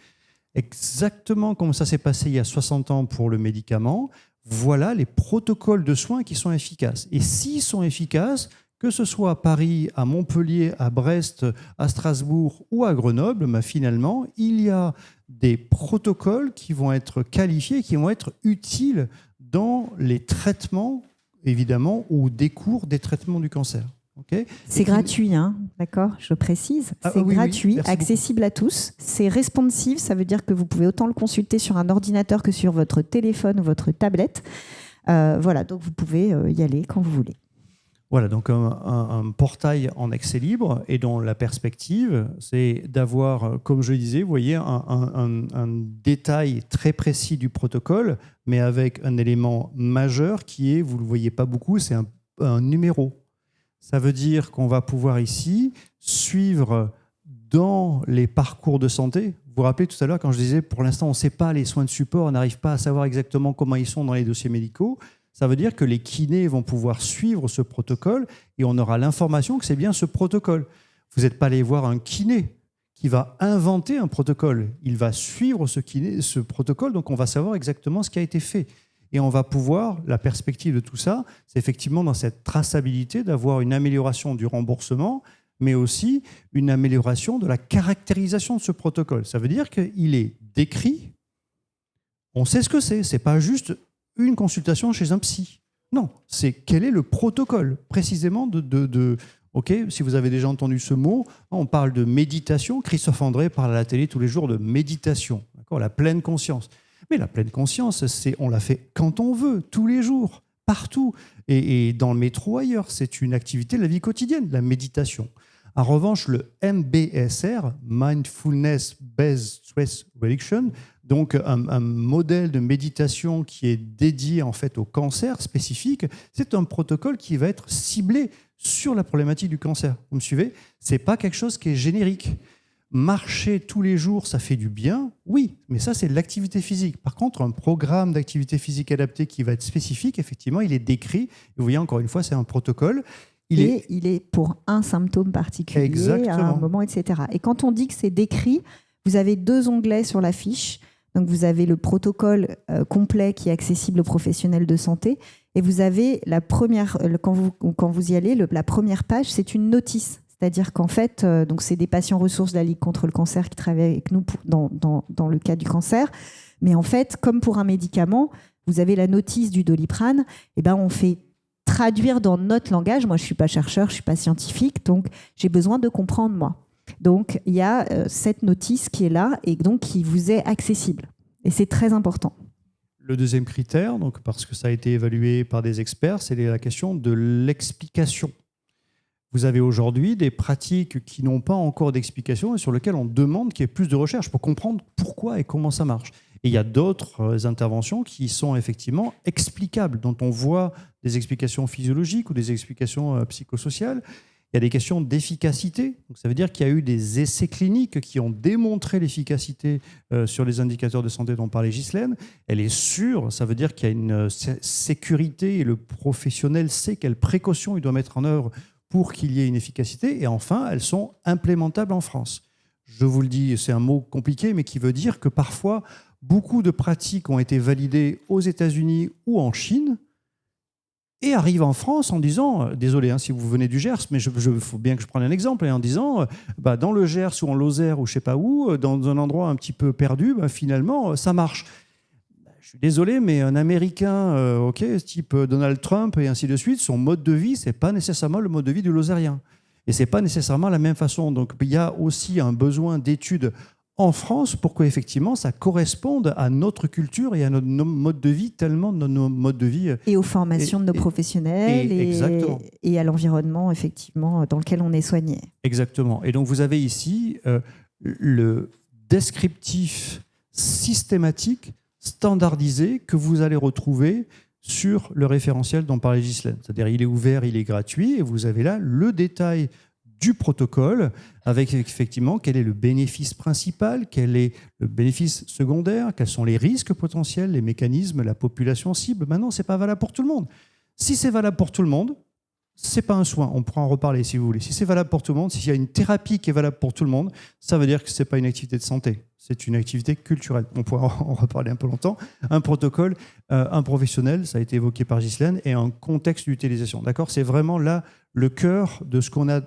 exactement comme ça s'est passé il y a 60 ans pour le médicament, voilà les protocoles de soins qui sont efficaces. Et s'ils sont efficaces, que ce soit à Paris, à Montpellier, à Brest, à Strasbourg ou à Grenoble, finalement, il y a des protocoles qui vont être qualifiés, qui vont être utiles dans les traitements, évidemment, ou des cours des traitements du cancer. Okay. C'est gratuit, hein, d'accord, je précise. C'est gratuit, oui, accessible à tous. C'est responsive, ça veut dire que vous pouvez autant le consulter sur un ordinateur que sur votre téléphone ou votre tablette. Voilà, donc vous pouvez y aller quand vous voulez. Voilà, donc un portail en accès libre et dont la perspective, c'est d'avoir, comme je le disais, vous voyez, un détail très précis du protocole, mais avec un élément majeur qui est, vous ne le voyez pas beaucoup, c'est un numéro. Ça veut dire qu'on va pouvoir ici suivre dans les parcours de santé. Vous vous rappelez tout à l'heure quand je disais, pour l'instant, on ne sait pas les soins de support, on n'arrive pas à savoir exactement comment ils sont dans les dossiers médicaux. Ça veut dire que les kinés vont pouvoir suivre ce protocole et on aura l'information que c'est bien ce protocole. Vous n'êtes pas allé voir un kiné qui va inventer un protocole. Il va suivre ce protocole, donc on va savoir exactement ce qui a été fait. Et on va pouvoir, la perspective de tout ça, c'est effectivement dans cette traçabilité d'avoir une amélioration du remboursement, mais aussi une amélioration de la caractérisation de ce protocole. Ça veut dire qu'il est décrit, on sait ce que c'est. Ce n'est pas juste une consultation chez un psy. Non, c'est quel est le protocole précisément OK, si vous avez déjà entendu ce mot, on parle de méditation. Christophe André parle à la télé tous les jours de méditation, d'accord, la pleine conscience. Mais la pleine conscience, on la fait quand on veut, tous les jours, partout. Et dans le métro, ailleurs, c'est une activité de la vie quotidienne, la méditation. En revanche, le MBSR, Mindfulness Based Stress Reduction, donc un modèle de méditation qui est dédié en fait au cancer spécifique, c'est un protocole qui va être ciblé sur la problématique du cancer. Vous me suivez ? Ce n'est pas quelque chose qui est générique. Marcher tous les jours, ça fait du bien, oui, mais ça, c'est de l'activité physique. Par contre, un programme d'activité physique adapté qui va être spécifique, effectivement, il est décrit. Vous voyez, encore une fois, c'est un protocole. Il est pour un symptôme particulier, exactement, à un moment, etc. Et quand on dit que c'est décrit, vous avez 2 onglets sur la fiche. Donc, vous avez le protocole complet qui est accessible aux professionnels de santé. Et vous avez la première, quand vous y allez, la première page, c'est une notice. C'est-à-dire qu'en fait, donc c'est des patients ressources de la Ligue contre le cancer qui travaillent avec nous dans le cas du cancer. Mais en fait, comme pour un médicament, vous avez la notice du Doliprane, et ben on fait traduire dans notre langage. Moi, je ne suis pas chercheur, je ne suis pas scientifique, donc j'ai besoin de comprendre, moi. Donc, il y a cette notice qui est là et donc qui vous est accessible. Et c'est très important. Le deuxième critère, donc, parce que ça a été évalué par des experts, c'est la question de l'explication. Vous avez aujourd'hui des pratiques qui n'ont pas encore d'explication et sur lesquelles on demande qu'il y ait plus de recherche pour comprendre pourquoi et comment ça marche. Et il y a d'autres interventions qui sont effectivement explicables, dont on voit des explications physiologiques ou des explications psychosociales. Il y a des questions d'efficacité. Donc ça veut dire qu'il y a eu des essais cliniques qui ont démontré l'efficacité sur les indicateurs de santé dont parlait Ghislaine. Elle est sûre, ça veut dire qu'il y a une sécurité et le professionnel sait quelles précautions il doit mettre en œuvre pour qu'il y ait une efficacité. Et enfin, elles sont implémentables en France. Je vous le dis, c'est un mot compliqué, mais qui veut dire que parfois, beaucoup de pratiques ont été validées aux États-Unis ou en Chine et arrivent en France en disant, désolé si vous venez du Gers, mais il faut bien que je prenne un exemple, et en disant, dans le Gers ou en Lozère ou je ne sais pas où, dans un endroit un petit peu perdu, finalement, ça marche. Je suis désolé, mais un Américain, type Donald Trump et ainsi de suite, son mode de vie, ce n'est pas nécessairement le mode de vie du Lozérien. Et ce n'est pas nécessairement la même façon. Donc il y a aussi un besoin d'études en France pour qu'effectivement ça corresponde à notre culture et à notre mode de vie, tellement de nos modes de vie. Et aux formations de nos professionnels et à l'environnement, effectivement, dans lequel on est soigné. Exactement. Et donc vous avez ici le descriptif systématique, standardisé, que vous allez retrouver sur le référentiel dont parlait Ghislaine. C'est-à-dire il est ouvert, il est gratuit, et vous avez là le détail du protocole, avec effectivement quel est le bénéfice principal, quel est le bénéfice secondaire, quels sont les risques potentiels, les mécanismes, la population cible. Maintenant, ce n'est pas valable pour tout le monde. Si c'est valable pour tout le monde, ce n'est pas un soin. On pourra en reparler si vous voulez. Si c'est valable pour tout le monde, s'il y a une thérapie qui est valable pour tout le monde, ça veut dire que ce n'est pas une activité de santé. C'est une activité culturelle. On pourra en reparler un peu longtemps. Un protocole, un professionnel, ça a été évoqué par Ghislaine, et un contexte d'utilisation. D'accord ? C'est vraiment là le cœur de ce qu'on a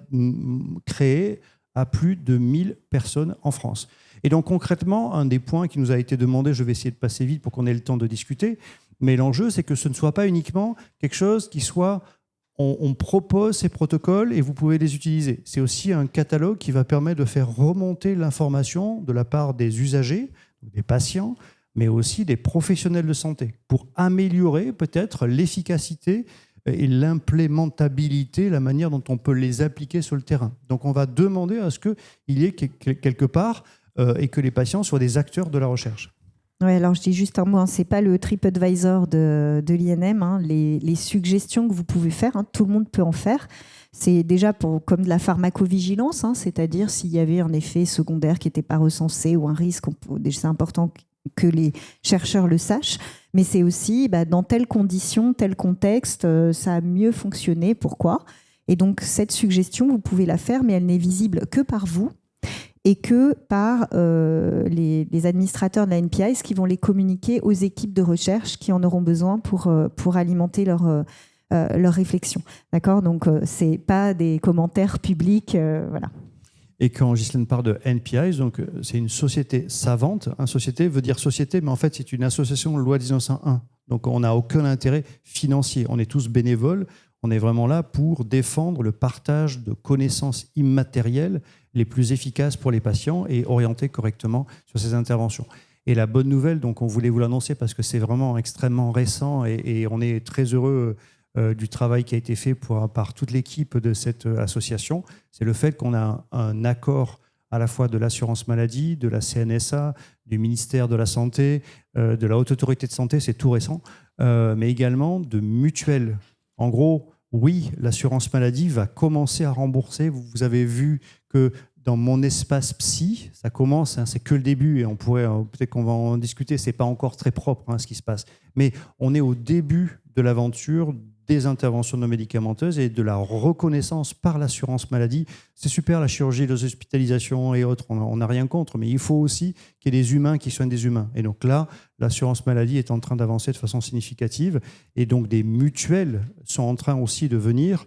créé à plus de 1000 personnes en France. Et donc concrètement, un des points qui nous a été demandé, je vais essayer de passer vite pour qu'on ait le temps de discuter, mais l'enjeu, c'est que ce ne soit pas uniquement quelque chose qui soit... On propose ces protocoles et vous pouvez les utiliser. C'est aussi un catalogue qui va permettre de faire remonter l'information de la part des usagers, des patients, mais aussi des professionnels de santé, pour améliorer peut-être l'efficacité et l'implémentabilité, la manière dont on peut les appliquer sur le terrain. Donc on va demander à ce qu'il y ait quelque part et que les patients soient des acteurs de la recherche. Oui, alors je dis juste un mot, ce n'est pas le TripAdvisor de l'INM. Les suggestions que vous pouvez faire, tout le monde peut en faire. C'est déjà comme de la pharmacovigilance, c'est-à-dire s'il y avait un effet secondaire qui n'était pas recensé ou un risque, c'est important que les chercheurs le sachent. Mais c'est aussi, dans telles conditions, tel contexte, ça a mieux fonctionné. Pourquoi ? Et donc cette suggestion, vous pouvez la faire, mais elle n'est visible que par vous et que par les administrateurs de la NPI, qui vont les communiquer aux équipes de recherche qui en auront besoin pour alimenter leur réflexion. D'accord ? Donc, ce n'est pas des commentaires publics. Voilà. Et quand Ghislaine parle de NPI, donc, c'est une société savante. Une société veut dire société, mais en fait, c'est une association loi 1901. Donc, on n'a aucun intérêt financier. On est tous bénévoles. On est vraiment là pour défendre le partage de connaissances immatérielles les plus efficaces pour les patients et orienter correctement sur ces interventions. Et la bonne nouvelle, donc on voulait vous l'annoncer parce que c'est vraiment extrêmement récent et on est très heureux du travail qui a été fait par toute l'équipe de cette association, c'est le fait qu'on a un accord à la fois de l'assurance maladie, de la CNSA, du ministère de la Santé, de la Haute Autorité de Santé, c'est tout récent, mais également de mutuelles. En gros, oui, l'assurance maladie va commencer à rembourser. Vous avez vu que dans mon espace psy, ça commence, c'est que le début et on pourrait, peut-être qu'on va en discuter, c'est pas encore très propre ce qui se passe. Mais on est au début de l'aventure des interventions non médicamenteuses et de la reconnaissance par l'assurance maladie. C'est super la chirurgie, les hospitalisations et autres, on n'a rien contre, mais il faut aussi qu'il y ait des humains qui soignent des humains. Et donc là, l'assurance maladie est en train d'avancer de façon significative et donc des mutuelles sont en train aussi de venir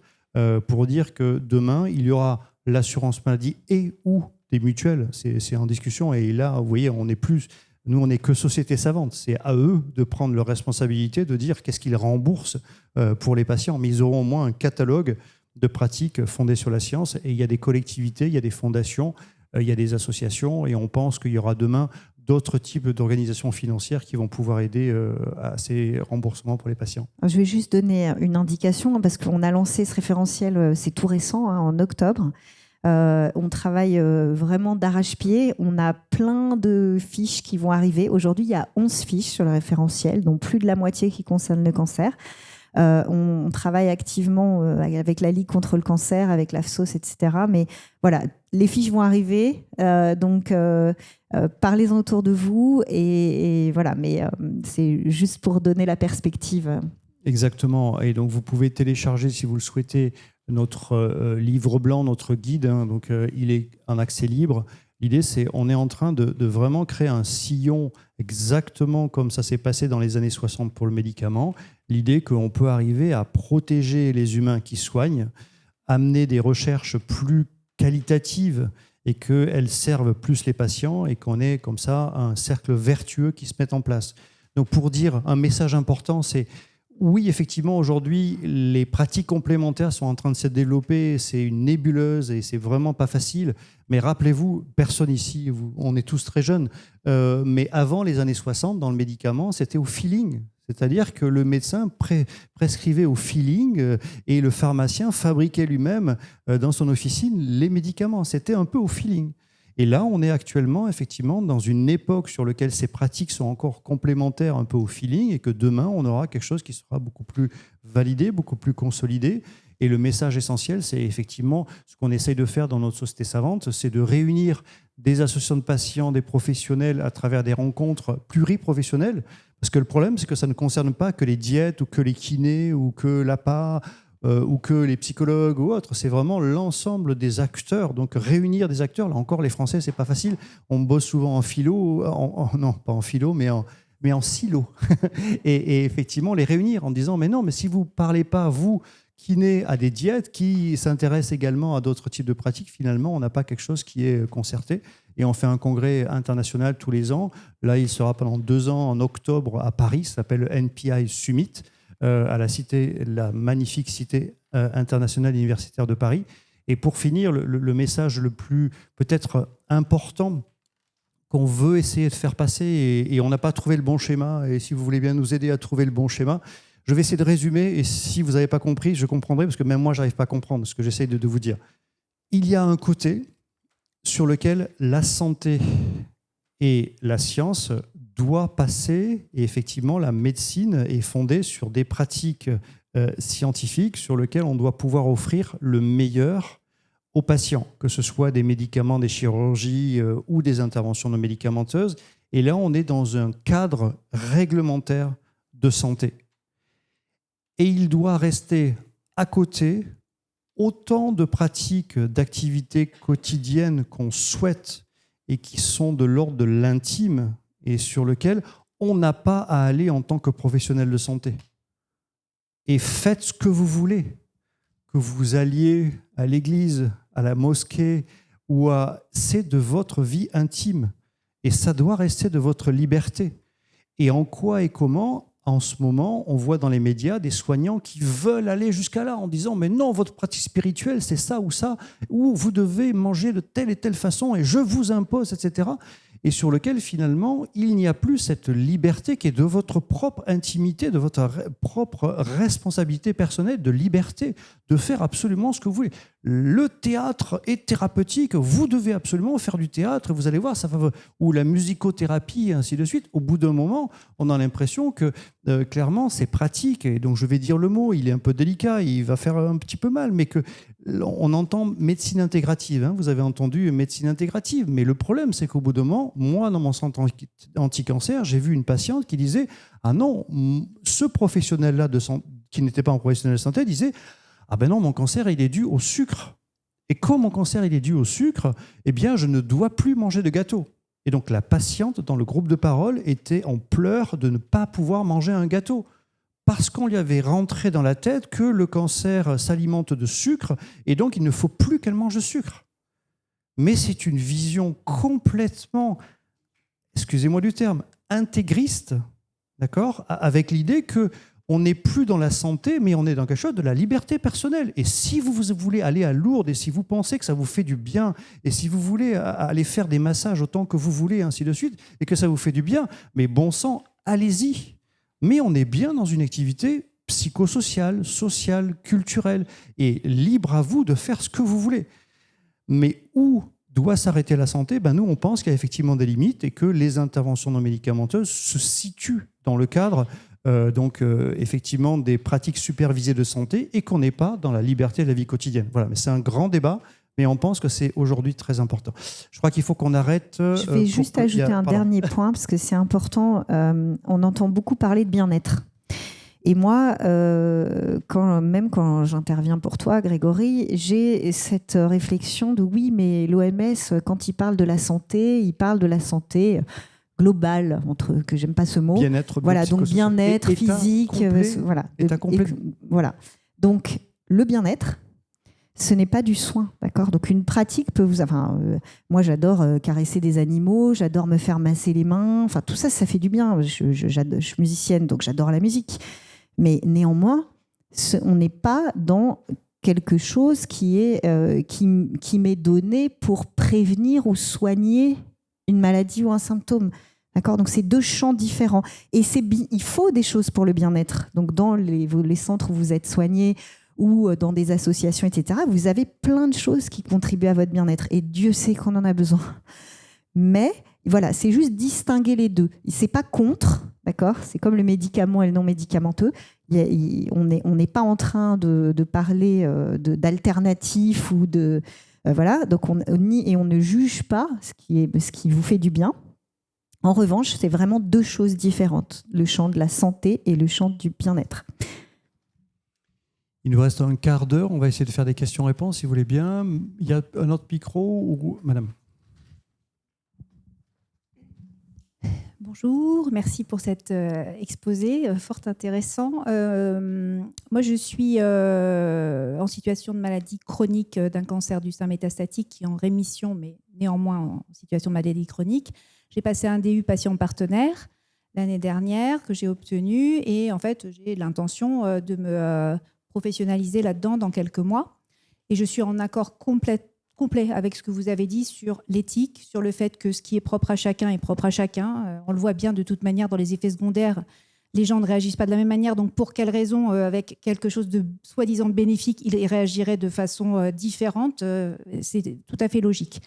pour dire que demain, il y aura l'assurance maladie et ou des mutuelles. C'est en discussion et là, vous voyez, on n'est plus... Nous, on n'est que société savante. C'est à eux de prendre leur responsabilité, de dire qu'est-ce qu'ils remboursent pour les patients. Mais ils auront au moins un catalogue de pratiques fondées sur la science. Et il y a des collectivités, il y a des fondations, il y a des associations. Et on pense qu'il y aura demain d'autres types d'organisations financières qui vont pouvoir aider à ces remboursements pour les patients. Je vais juste donner une indication, parce qu'on a lancé ce référentiel, c'est tout récent, en octobre. On travaille vraiment d'arrache-pied. On a plein de fiches qui vont arriver. Aujourd'hui, il y a 11 fiches sur le référentiel, dont plus de la moitié qui concernent le cancer. On travaille activement avec la Ligue contre le cancer, avec l'AFSOS, etc. Mais voilà, les fiches vont arriver. Donc, parlez-en autour de vous. Et voilà, mais c'est juste pour donner la perspective. Exactement. Et donc, vous pouvez télécharger, si vous le souhaitez, notre livre blanc, notre guide, hein, donc il est en accès libre. L'idée, c'est on est en train de vraiment créer un sillon exactement comme ça s'est passé dans les années 60 pour le médicament. L'idée qu'on peut arriver à protéger les humains qui soignent, amener des recherches plus qualitatives et qu'elles servent plus les patients et qu'on ait comme ça un cercle vertueux qui se mette en place. Donc pour dire un message important, c'est oui, effectivement, aujourd'hui, les pratiques complémentaires sont en train de se développer. C'est une nébuleuse et c'est vraiment pas facile. Mais rappelez-vous, personne ici, on est tous très jeunes, mais avant les années 60, dans le médicament, c'était au feeling. C'est-à-dire que le médecin prescrivait au feeling et le pharmacien fabriquait lui-même dans son officine les médicaments. C'était un peu au feeling. Et là, on est actuellement effectivement dans une époque sur laquelle ces pratiques sont encore complémentaires un peu au feeling et que demain, on aura quelque chose qui sera beaucoup plus validé, beaucoup plus consolidé. Et le message essentiel, c'est effectivement ce qu'on essaye de faire dans notre société savante, c'est de réunir des associations de patients, des professionnels à travers des rencontres pluriprofessionnelles. Parce que le problème, c'est que ça ne concerne pas que les diètes ou que les kinés ou que l'APA ou que les psychologues ou autres, c'est vraiment l'ensemble des acteurs. Donc réunir des acteurs, là encore les Français, c'est pas facile. On bosse souvent en philo, non pas en philo, mais en silo. et effectivement les réunir en disant mais non, mais si vous parlez pas vous kiné à des diètes qui s'intéressent également à d'autres types de pratiques, finalement on n'a pas quelque chose qui est concerté. Et on fait un congrès international tous les ans. Là, il sera pendant 2 ans en octobre à Paris, ça s'appelle le NPI Summit. À la magnifique cité internationale universitaire de Paris. Et pour finir, le message le plus peut-être important qu'on veut essayer de faire passer, et on n'a pas trouvé le bon schéma, et si vous voulez bien nous aider à trouver le bon schéma, je vais essayer de résumer, et si vous n'avez pas compris, je comprendrai, parce que même moi, je n'arrive pas à comprendre ce que j'essaie de vous dire. Il y a un côté sur lequel la santé et la science doit passer, et effectivement la médecine est fondée sur des pratiques scientifiques sur lesquelles on doit pouvoir offrir le meilleur aux patients, que ce soit des médicaments, des chirurgies ou des interventions non médicamenteuses. Et là, on est dans un cadre réglementaire de santé. Et il doit rester à côté autant de pratiques d'activités quotidiennes qu'on souhaite et qui sont de l'ordre de l'intime et sur lequel on n'a pas à aller en tant que professionnel de santé. Et faites ce que vous voulez, que vous alliez à l'église, à la mosquée, c'est de votre vie intime. Et ça doit rester de votre liberté. Et en quoi et comment, en ce moment, on voit dans les médias des soignants qui veulent aller jusqu'à là en disant « Mais non, votre pratique spirituelle, c'est ça, ou vous devez manger de telle et telle façon, et je vous impose, etc. » Et sur lequel, finalement, il n'y a plus cette liberté qui est de votre propre intimité, de votre propre responsabilité personnelle, de liberté, de faire absolument ce que vous voulez. Le théâtre est thérapeutique, vous devez absolument faire du théâtre, vous allez voir, ça va, ou la musicothérapie, et ainsi de suite. Au bout d'un moment, on a l'impression que, clairement, c'est pratique, et donc je vais dire le mot, il est un peu délicat, il va faire un petit peu mal, mais on entend médecine intégrative, hein, vous avez entendu médecine intégrative, mais le problème, c'est qu'au bout d'un moment, moi, dans mon centre anti-cancer, j'ai vu une patiente qui disait « Ah non, ce professionnel-là, qui n'était pas un professionnel de santé, disait « Ah ben non, mon cancer, il est dû au sucre. Et comme mon cancer, il est dû au sucre, eh bien, je ne dois plus manger de gâteau. » Et donc, la patiente, dans le groupe de parole, était en pleurs de ne pas pouvoir manger un gâteau. Parce qu'on lui avait rentré dans la tête que le cancer s'alimente de sucre et donc il ne faut plus qu'elle mange de sucre. Mais c'est une vision complètement, excusez-moi du terme, intégriste, d'accord, avec l'idée qu'on n'est plus dans la santé, mais on est dans quelque chose de la liberté personnelle. Et si vous voulez aller à Lourdes et si vous pensez que ça vous fait du bien et si vous voulez aller faire des massages autant que vous voulez, ainsi de suite, et que ça vous fait du bien, mais bon sang, allez-y. Mais on est bien dans une activité psychosociale, sociale, culturelle, et libre à vous de faire ce que vous voulez. Mais où doit s'arrêter la santé ? Ben nous, on pense qu'il y a effectivement des limites et que les interventions non médicamenteuses se situent dans le cadre effectivement des pratiques supervisées de santé et qu'on n'est pas dans la liberté de la vie quotidienne. Voilà, mais c'est un grand débat. Mais on pense que c'est aujourd'hui très important. Je crois qu'il faut qu'on arrête. Je vais juste ajouter un dernier point, parce que c'est important. On entend beaucoup parler de bien-être. Et moi, même quand j'interviens pour toi, Grégory, j'ai cette réflexion de oui, mais l'OMS, quand il parle de la santé, il parle de la santé globale, que j'aime pas ce mot. Bien-être, voilà, donc bien-être physique, voilà. État complet. Voilà. Donc le bien-être, ce n'est pas du soin, d'accord ? Donc une pratique peut vous... moi, j'adore caresser des animaux, j'adore me faire masser les mains. Enfin, tout ça, ça fait du bien. Je suis musicienne, donc j'adore la musique. Mais néanmoins, on n'est pas dans quelque chose qui m'est donné pour prévenir ou soigner une maladie ou un symptôme. D'accord ? Donc, c'est deux champs différents. Et il faut des choses pour le bien-être. Donc, dans les centres où vous êtes soigné ou dans des associations, etc., vous avez plein de choses qui contribuent à votre bien-être. Et Dieu sait qu'on en a besoin. Mais voilà, c'est juste distinguer les deux. C'est pas contre, d'accord ? C'est comme le médicament et le non médicamenteux. On n'est pas en train de parler d'alternatifs ou de voilà. Donc on ne juge pas ce qui vous fait du bien. En revanche, c'est vraiment deux choses différentes, le champ de la santé et le champ du bien-être. Il nous reste un quart d'heure. On va essayer de faire des questions-réponses, si vous voulez bien. Il y a un autre micro, madame. Bonjour, merci pour cet exposé fort intéressant. Moi, je suis en situation de maladie chronique d'un cancer du sein métastatique qui est en rémission, mais néanmoins en situation de maladie chronique. J'ai passé un DU patient partenaire l'année dernière que j'ai obtenu et en fait, j'ai l'intention de me professionnaliser là-dedans dans quelques mois. Et je suis en accord complet avec ce que vous avez dit sur l'éthique, sur le fait que ce qui est propre à chacun est propre à chacun. On le voit bien de toute manière dans les effets secondaires. Les gens ne réagissent pas de la même manière. Donc, pour quelle raison, avec quelque chose de soi-disant bénéfique, ils réagiraient de façon différente ? C'est tout à fait logique.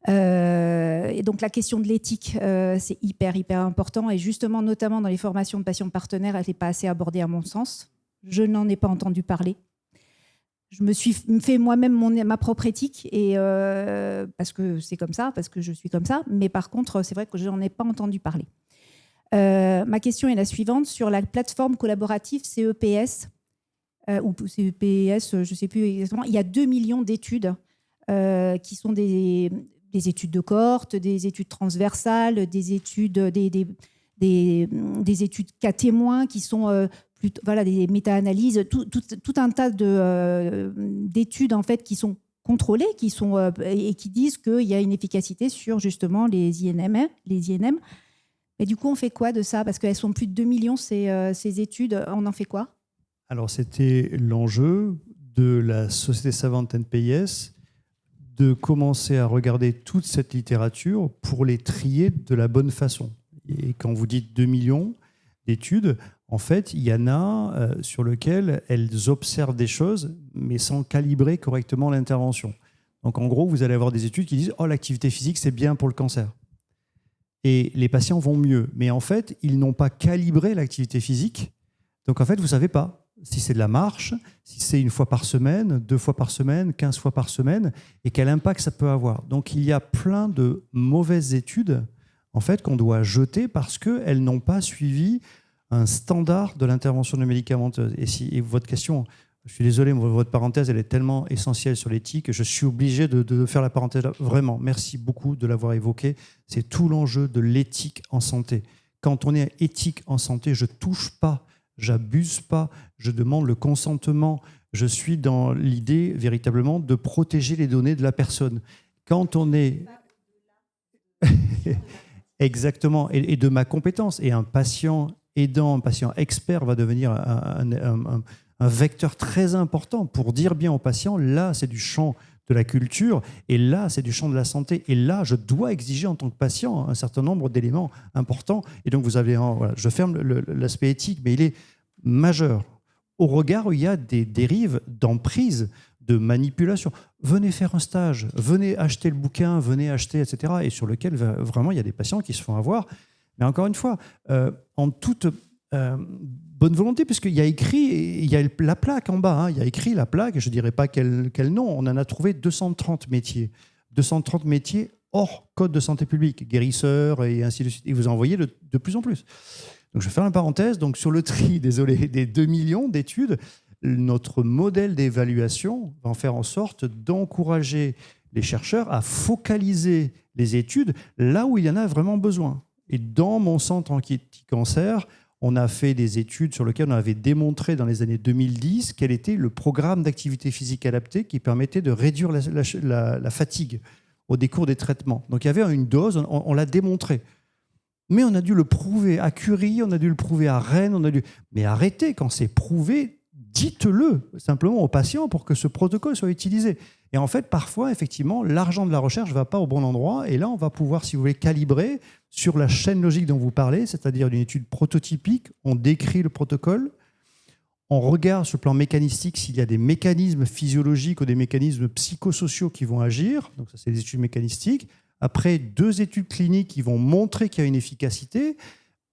Et donc, la question de l'éthique, c'est hyper important. Et justement, notamment dans les formations de patients partenaires, elle n'est pas assez abordée à mon sens. Je n'en ai pas entendu parler. Je me suis fait moi-même ma propre éthique et parce que c'est comme ça, parce que je suis comme ça. Mais par contre, c'est vrai que je n'en ai pas entendu parler. Ma question est la suivante. Sur la plateforme collaborative CEPS, ou CEPS, je ne sais plus exactement, il y a 2 millions d'études qui sont des études de cohorte, des études transversales, des études, des études cas témoins qui sont... voilà, des méta-analyses, tout un tas d'études en fait, qui sont contrôlées et qui disent qu'il y a une efficacité sur justement les INM. Mais du coup, on fait quoi de ça ? Parce qu'elles sont plus de 2 millions, ces études. On en fait quoi ? Alors, c'était l'enjeu de la Société savante NPIS de commencer à regarder toute cette littérature pour les trier de la bonne façon. Et quand vous dites 2 millions d'études, en fait, il y en a sur lesquelles elles observent des choses, mais sans calibrer correctement l'intervention. Donc, en gros, vous allez avoir des études qui disent « Oh, l'activité physique, c'est bien pour le cancer ». Et les patients vont mieux. Mais en fait, ils n'ont pas calibré l'activité physique. Donc, en fait, vous ne savez pas si c'est de la marche, si c'est 1 fois par semaine, 2 fois par semaine, 15 fois par semaine, et quel impact ça peut avoir. Donc, il y a plein de mauvaises études en fait, qu'on doit jeter parce qu'elles n'ont pas suivi un standard de l'intervention médicamenteuse. Et votre question, je suis désolé, votre parenthèse, elle est tellement essentielle sur l'éthique que je suis obligé de faire la parenthèse. Vraiment, merci beaucoup de l'avoir évoqué. C'est tout l'enjeu de l'éthique en santé. Quand on est éthique en santé, je ne touche pas, j'abuse pas, je demande le consentement. Je suis dans l'idée véritablement de protéger les données de la personne. Quand on est... Exactement, et de ma compétence. Et un patient aidant, un patient expert va devenir un vecteur très important pour dire bien au patient, là, c'est du champ de la culture, et là, c'est du champ de la santé. Et là, je dois exiger en tant que patient un certain nombre d'éléments importants. Et donc, vous avez, voilà, je ferme l'aspect éthique, mais il est majeur. Au regard où il y a des dérives d'emprise, de manipulation. Venez faire un stage, venez acheter le bouquin, venez acheter, etc. Et sur lequel, vraiment, il y a des patients qui se font avoir. Mais encore une fois, en toute bonne volonté, puisqu'il y a écrit, il y a la plaque en bas, hein, il y a écrit la plaque, et je ne dirais pas quel nom, on en a trouvé 230 métiers. 230 métiers hors code de santé publique, guérisseurs et ainsi de suite. Et vous en voyez de plus en plus. Donc, je vais faire une parenthèse. Donc, sur le tri, désolé, des 2 millions d'études, notre modèle d'évaluation va en faire en sorte d'encourager les chercheurs à focaliser les études là où il y en a vraiment besoin. Et dans mon centre anti-cancer, on a fait des études sur lesquelles on avait démontré dans les années 2010 quel était le programme d'activité physique adaptée qui permettait de réduire la fatigue au décours des traitements. Donc il y avait une dose, on l'a démontré. Mais on a dû le prouver à Curie, on a dû le prouver à Rennes, mais arrêtez, quand c'est prouvé, dites-le simplement aux patients pour que ce protocole soit utilisé. Et en fait, parfois, effectivement, l'argent de la recherche ne va pas au bon endroit. Et là, on va pouvoir, si vous voulez, calibrer sur la chaîne logique dont vous parlez, c'est-à-dire d'une étude prototypique. On décrit le protocole, on regarde sur le plan mécanistique s'il y a des mécanismes physiologiques ou des mécanismes psychosociaux qui vont agir. Donc ça, c'est des études mécanistiques. Après, 2 études cliniques qui vont montrer qu'il y a une efficacité.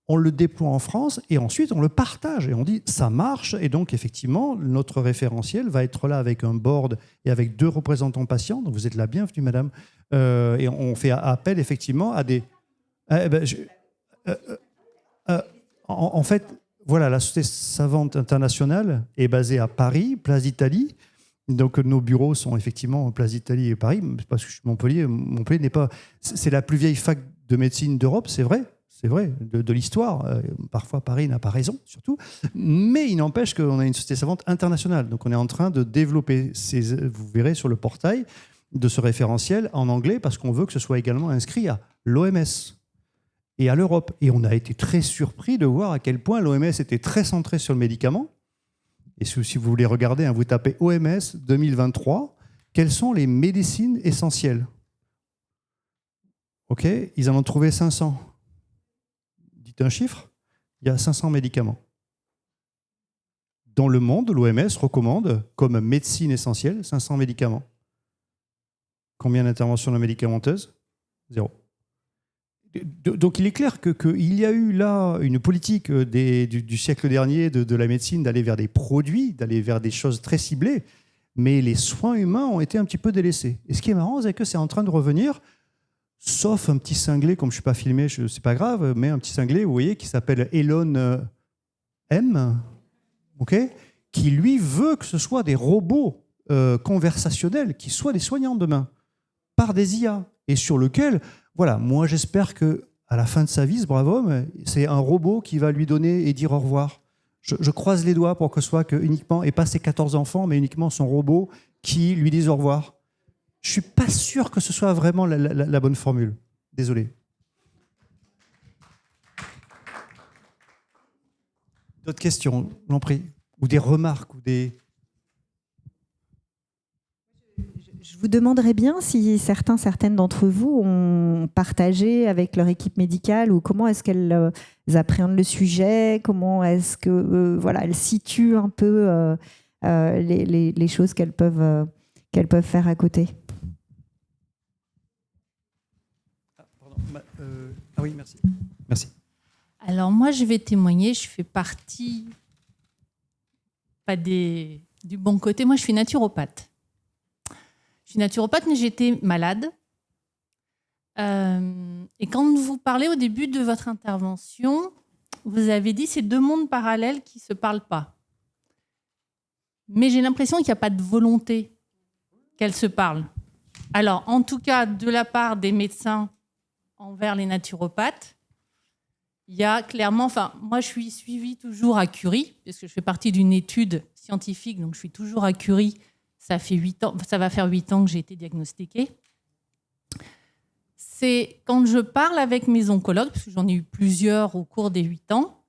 On le déploie en France et ensuite on le partage et on dit ça marche. Et donc effectivement, notre référentiel va être là avec un board et avec 2 représentants patients. Donc vous êtes la bienvenue, madame. Et on fait appel effectivement à des... en fait, voilà, la Société savante internationale est basée à Paris, place d'Italie. Donc nos bureaux sont effectivement place d'Italie et Paris. Parce que je suis Montpellier. Montpellier n'est pas... C'est la plus vieille fac de médecine d'Europe, c'est vrai. C'est vrai, de l'histoire. Parfois, Paris n'a pas raison, surtout. Mais il n'empêche qu'on a une société savante internationale. Donc, on est en train de développer, vous verrez sur le portail, de ce référentiel en anglais, parce qu'on veut que ce soit également inscrit à l'OMS et à l'Europe. Et on a été très surpris de voir à quel point l'OMS était très centrée sur le médicament. Et si vous voulez regarder, vous tapez OMS 2023, quelles sont les médecines essentielles? OK, ils en ont trouvé 500. Un chiffre, il y a 500 médicaments. Dans le monde, l'OMS recommande comme médecine essentielle 500 médicaments. Combien d'interventions non médicamenteuses? 0. Donc il est clair qu'il y a eu là une politique du siècle dernier de la médecine d'aller vers des produits, d'aller vers des choses très ciblées, mais les soins humains ont été un petit peu délaissés. Et ce qui est marrant, c'est que c'est en train de revenir. Sauf un petit cinglé, comme je ne suis pas filmé, c'est pas grave, mais un petit cinglé, vous voyez, qui s'appelle Elon M, okay, qui lui veut que ce soit des robots conversationnels, qui soient des soignants demain, par des IA, et sur lequel, voilà, moi j'espère qu'à la fin de sa vie, ce brave homme, c'est un robot qui va lui donner et dire au revoir. Je croise les doigts pour que ce soit uniquement, et pas ses 14 enfants, mais uniquement son robot qui lui dise au revoir. Je ne suis pas sûr que ce soit vraiment la bonne formule. Désolé. D'autres questions, j'en prie. Ou des remarques ou des... Je vous demanderais bien si certaines d'entre vous ont partagé avec leur équipe médicale ou comment est-ce qu'elles appréhendent le sujet, comment est-ce que elles situent un peu les choses qu'elles peuvent faire à côté. Ah oui, merci. Merci. Alors moi, je vais témoigner. Je fais partie du bon côté. Moi, je suis naturopathe. Je suis naturopathe, mais j'étais malade. Et quand vous parlez au début de votre intervention, vous avez dit c'est 2 mondes parallèles qui ne se parlent pas. Mais j'ai l'impression qu'il n'y a pas de volonté qu'elles se parlent. Alors, en tout cas, de la part des médecins envers les naturopathes, il y a clairement... moi, je suis suivie toujours à Curie, puisque je fais partie d'une étude scientifique, donc je suis toujours à Curie. Ça va faire 8 ans que j'ai été diagnostiquée. C'est quand je parle avec mes oncologues, parce que j'en ai eu plusieurs au cours des 8 ans,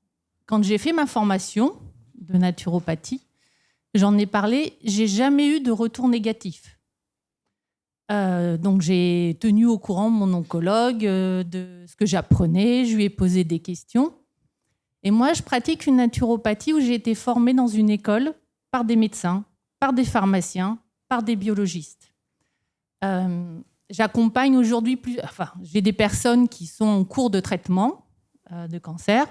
quand j'ai fait ma formation de naturopathie, j'en ai parlé, j'ai jamais eu de retour négatif. Donc j'ai tenu au courant mon oncologue de ce que j'apprenais, je lui ai posé des questions. Et moi, je pratique une naturopathie où j'ai été formée dans une école par des médecins, par des pharmaciens, par des biologistes. J'accompagne aujourd'hui j'ai des personnes qui sont en cours de traitement de cancer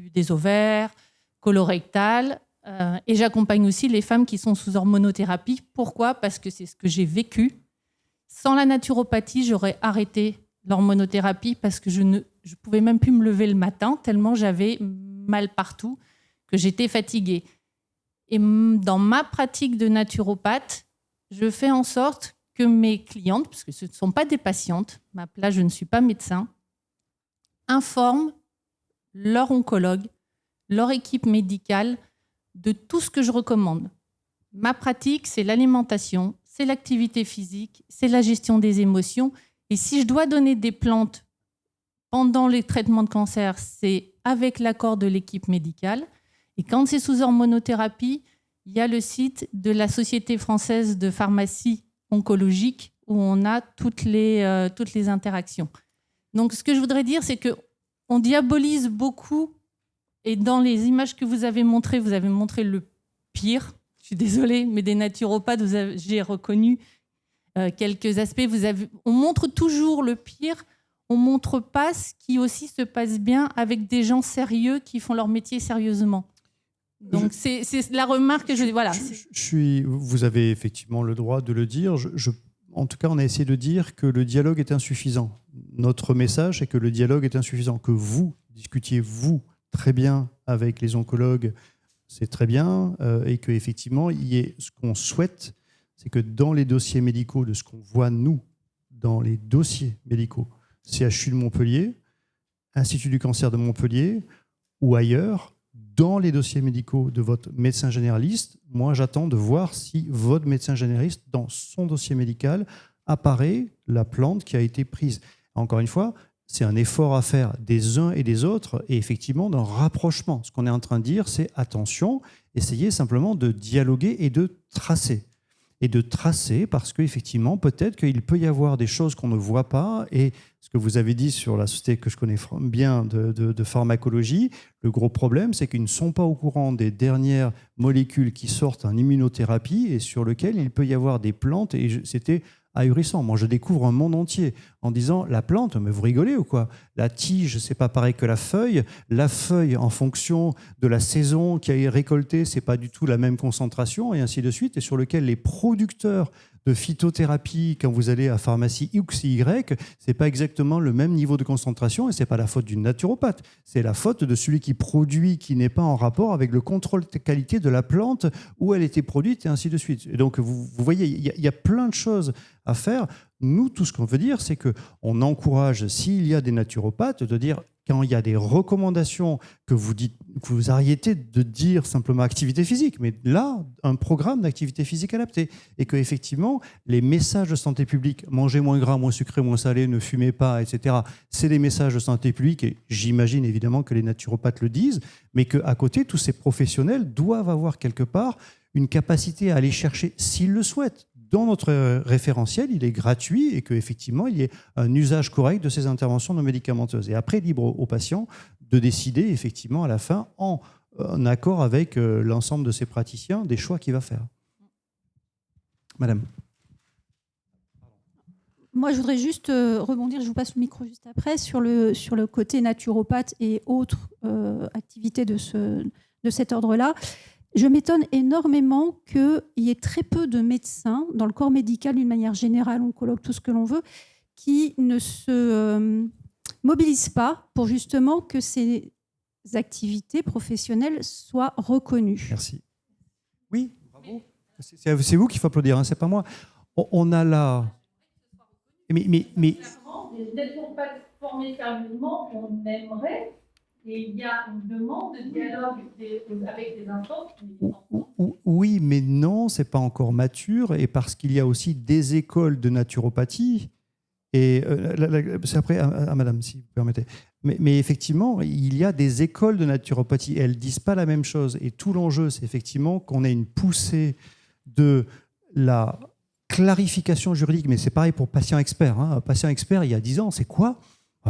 des ovaires, colorectal. Et j'accompagne aussi les femmes qui sont sous hormonothérapie. Pourquoi ? Parce que c'est ce que j'ai vécu. Sans la naturopathie, j'aurais arrêté l'hormonothérapie parce que je pouvais même plus me lever le matin tellement j'avais mal partout, que j'étais fatiguée. Et dans ma pratique de naturopathe, je fais en sorte que mes clientes, parce que ce ne sont pas des patientes, là je ne suis pas médecin, informent leur oncologue, leur équipe médicale de tout ce que je recommande. Ma pratique, c'est l'alimentation, c'est l'activité physique, c'est la gestion des émotions. Et si je dois donner des plantes pendant les traitements de cancer, c'est avec l'accord de l'équipe médicale. Et quand c'est sous hormonothérapie, il y a le site de la Société française de pharmacie oncologique où on a toutes les interactions. Donc, ce que je voudrais dire, c'est qu'on diabolise beaucoup. Et dans les images que vous avez montrées le pire. Je suis désolée, mais des naturopathes, j'ai reconnu quelques aspects. On montre toujours le pire. On ne montre pas ce qui aussi se passe bien avec des gens sérieux qui font leur métier sérieusement. Donc, c'est la remarque que je... Voilà. Vous avez effectivement le droit de le dire. En tout cas, on a essayé de dire que le dialogue est insuffisant. Notre message est que le dialogue est insuffisant, que vous discutiez, vous, très bien avec les oncologues, c'est très bien, et qu'effectivement, ce qu'on souhaite, c'est que dans les dossiers médicaux, de ce qu'on voit, nous, dans les dossiers médicaux, CHU de Montpellier, Institut du cancer de Montpellier, ou ailleurs, dans les dossiers médicaux de votre médecin généraliste, moi, j'attends de voir si votre médecin généraliste, dans son dossier médical, apparaît la plante qui a été prise. Encore une fois, c'est un effort à faire des uns et des autres et effectivement d'un rapprochement. Ce qu'on est en train de dire, c'est attention, essayez simplement de dialoguer et de tracer. Et de tracer parce qu'effectivement, peut-être qu'il peut y avoir des choses qu'on ne voit pas. Et ce que vous avez dit sur la société que je connais bien de pharmacologie, le gros problème, c'est qu'ils ne sont pas au courant des dernières molécules qui sortent en immunothérapie et sur lesquelles il peut y avoir des plantes. Et c'était ahurissant. Moi, je découvre un monde entier en disant la plante, mais vous rigolez ou quoi? La tige, c'est pas pareil que la feuille. La feuille, en fonction de la saison qui est récoltée, c'est pas du tout la même concentration et ainsi de suite. Et sur lequel les producteurs de phytothérapie, quand vous allez à pharmacie X, Y, c'est pas exactement le même niveau de concentration et c'est pas la faute du naturopathe. C'est la faute de celui qui produit, qui n'est pas en rapport avec le contrôle de qualité de la plante où elle était produite et ainsi de suite. Et donc, vous voyez, il y a plein de choses à faire. Nous, tout ce qu'on veut dire, c'est qu'on encourage, s'il y a des naturopathes, de dire, quand il y a des recommandations que vous arrêtez de dire simplement activité physique, mais là, un programme d'activité physique adapté. Et qu'effectivement, les messages de santé publique, mangez moins gras, moins sucré, moins salé, ne fumez pas, etc., c'est des messages de santé publique, et j'imagine évidemment que les naturopathes le disent, mais qu'à côté, tous ces professionnels doivent avoir quelque part une capacité à aller chercher, s'ils le souhaitent. Dans notre référentiel, il est gratuit et qu'effectivement, il y ait un usage correct de ces interventions non médicamenteuses. Et après, libre au patient de décider, effectivement, à la fin, en accord avec l'ensemble de ses praticiens, des choix qu'il va faire. Madame. Moi, je voudrais juste rebondir, je vous passe le micro juste après, sur le côté naturopathe et autres activités de cet ordre-là. Je m'étonne énormément qu'il y ait très peu de médecins dans le corps médical, d'une manière générale, oncologue, tout ce que l'on veut, qui ne se mobilisent pas pour justement que ces activités professionnelles soient reconnues. Merci. Oui, bravo. C'est vous qu'il faut applaudir, hein, c'est pas moi. On a là... Mais... Les naturopathes formés sérieusement, on aimerait... Et il y a une demande de dialogue avec les enfants. Oui, mais non, ce n'est pas encore mature. Et parce qu'il y a aussi des écoles de naturopathie. Et c'est après à madame, si vous permettez. Mais effectivement, il y a des écoles de naturopathie. Et elles ne disent pas la même chose. Et tout l'enjeu, c'est effectivement qu'on ait une poussée de la clarification juridique. Mais c'est pareil pour patient expert. Un patient expert, il y a 10 ans, c'est quoi ?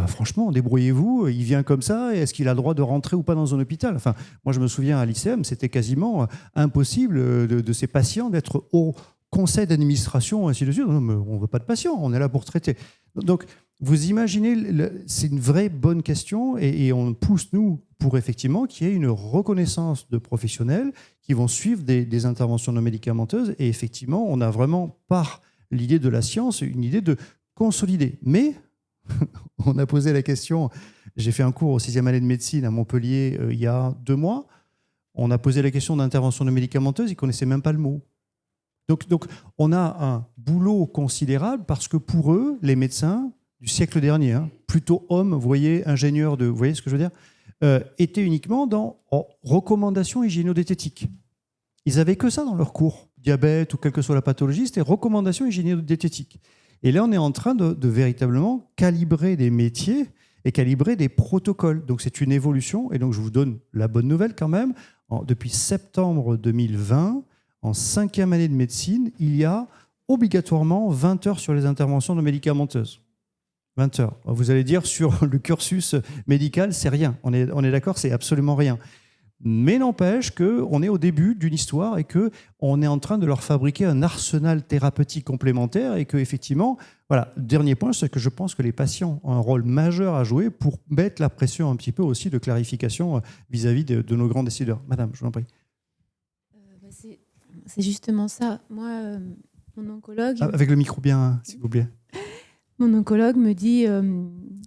Franchement, débrouillez-vous, il vient comme ça, et est-ce qu'il a le droit de rentrer ou pas dans un hôpital ? Enfin, moi, je me souviens à l'ICM, c'était quasiment impossible de ces patients d'être au conseil d'administration, ainsi de suite. Non, mais on ne veut pas de patients, on est là pour traiter. Donc, vous imaginez, c'est une vraie bonne question, et on pousse, nous, pour effectivement qu'il y ait une reconnaissance de professionnels qui vont suivre des interventions non médicamenteuses, et effectivement, on a vraiment, par l'idée de la science, une idée de consolider. Mais On a posé la question, j'ai fait un cours au 6e année de médecine à Montpellier il y a 2 mois. On a posé la question d'intervention non médicamenteuse, ils ne connaissaient même pas le mot. Donc, on a un boulot considérable parce que pour eux, les médecins du siècle dernier, plutôt hommes, vous voyez, ingénieurs, vous voyez ce que je veux dire, étaient uniquement dans recommandations hygiéno-diététiques. Ils n'avaient que ça dans leur cours, diabète ou quelle que soit la pathologie, c'était recommandations hygiéno-diététiques. Et là, on est en train de véritablement calibrer des métiers et calibrer des protocoles. Donc, c'est une évolution. Et donc, je vous donne la bonne nouvelle quand même. Depuis septembre 2020, en 5e année de médecine, il y a obligatoirement 20 heures sur les interventions non médicamenteuses. 20 heures. Vous allez dire, sur le cursus médical, c'est rien. On est d'accord, c'est absolument rien. Mais n'empêche qu'on est au début d'une histoire et qu'on est en train de leur fabriquer un arsenal thérapeutique complémentaire et qu'effectivement, voilà, dernier point, c'est que je pense que les patients ont un rôle majeur à jouer pour mettre la pression un petit peu aussi de clarification vis-à-vis de nos grands décideurs. Madame, je vous en prie. C'est justement ça. Moi, mon oncologue... Avec le micro bien, s'il vous plaît. Mon oncologue me dit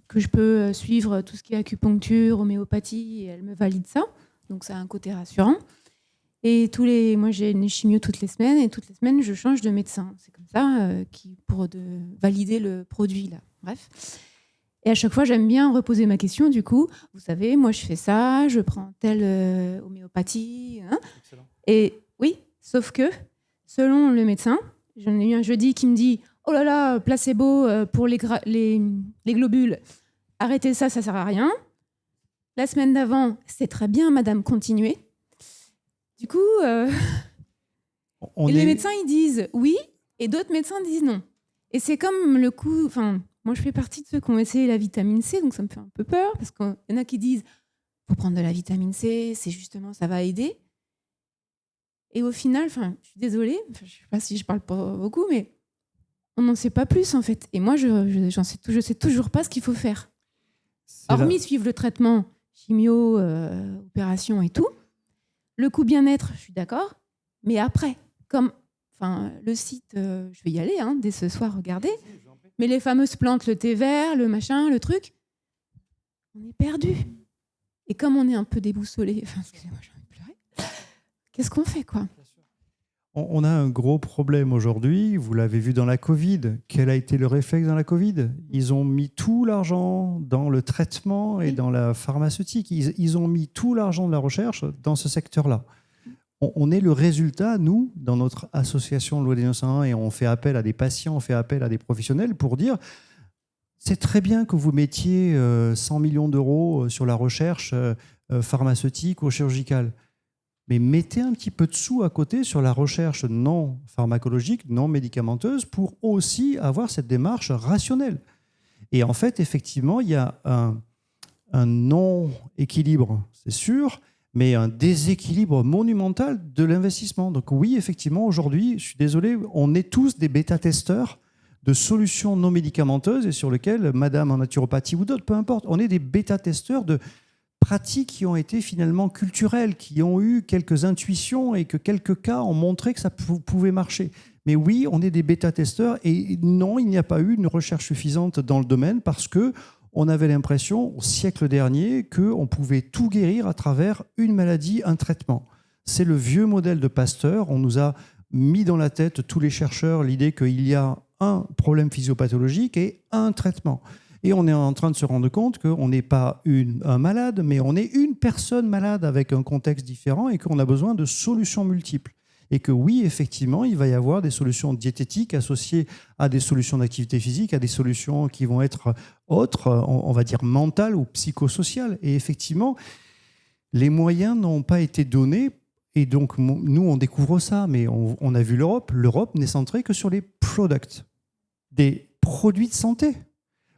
que je peux suivre tout ce qui est acupuncture, homéopathie, et elle me valide ça. Donc, ça a un côté rassurant. Et moi, j'ai une chimio toutes les semaines, et toutes les semaines, je change de médecin. C'est comme ça, pour valider le produit, là. Bref. Et à chaque fois, j'aime bien reposer ma question. Du coup, vous savez, moi, je fais ça, je prends telle homéopathie. Excellent. Et oui, sauf que, selon le médecin, j'en ai eu un jeudi qui me dit « Oh là là, placebo pour les globules, arrêtez ça, ça sert à rien. » La semaine d'avant, c'est très bien, madame, continuez. Du coup, les médecins, ils disent oui, et d'autres médecins disent non. Et c'est comme le coup... Enfin, moi, je fais partie de ceux qui ont essayé la vitamine C, donc ça me fait un peu peur, parce qu'il y en a qui disent « Faut prendre de la vitamine C, c'est justement, ça va aider. » Et au final, je suis désolée, je ne sais pas si je parle pas beaucoup, mais on n'en sait pas plus, en fait. Et moi, je sais toujours pas ce qu'il faut faire. Hormis suivre le traitement, chimio, opération et tout. Le coup bien-être, je suis d'accord. Mais après, comme le site, je vais y aller dès ce soir, regardez. Mais les fameuses plantes, le thé vert, le machin, le truc, on est perdu. Et comme on est un peu déboussolé, excusez-moi, j'ai envie de pleurer, qu'est-ce qu'on fait, quoi ? On a un gros problème aujourd'hui, vous l'avez vu dans la Covid. Quel a été le réflexe dans la Covid ? Ils ont mis tout l'argent dans le traitement et dans la pharmaceutique. Ils ont mis tout l'argent de la recherche dans ce secteur-là. On est le résultat, nous, dans notre association Loi des 901, et on fait appel à des patients, on fait appel à des professionnels pour dire c'est très bien que vous mettiez 100 millions d'euros sur la recherche pharmaceutique ou chirurgicale. Mais mettez un petit peu de sous à côté sur la recherche non pharmacologique, non médicamenteuse, pour aussi avoir cette démarche rationnelle. Et en fait, effectivement, il y a un non-équilibre, c'est sûr, mais un déséquilibre monumental de l'investissement. Donc oui, effectivement, aujourd'hui, je suis désolé, on est tous des bêta-testeurs de solutions non médicamenteuses et sur lesquelles, madame en naturopathie ou d'autres, peu importe, on est des bêta-testeurs de pratiques qui ont été finalement culturelles, qui ont eu quelques intuitions et que quelques cas ont montré que ça pouvait marcher. Mais oui, on est des bêta-testeurs et non, il n'y a pas eu une recherche suffisante dans le domaine parce qu'on avait l'impression au siècle dernier qu'on pouvait tout guérir à travers une maladie, un traitement. C'est le vieux modèle de Pasteur. On nous a mis dans la tête, tous les chercheurs, l'idée qu'il y a un problème physiopathologique et un traitement. Et on est en train de se rendre compte qu'on n'est pas un malade, mais on est une personne malade avec un contexte différent et qu'on a besoin de solutions multiples. Et que oui, effectivement, il va y avoir des solutions diététiques associées à des solutions d'activité physique, à des solutions qui vont être autres, on va dire mentales ou psychosociales. Et effectivement, les moyens n'ont pas été donnés. Et donc, nous, on découvre ça, mais on a vu l'Europe. L'Europe n'est centrée que sur les products, des produits de santé.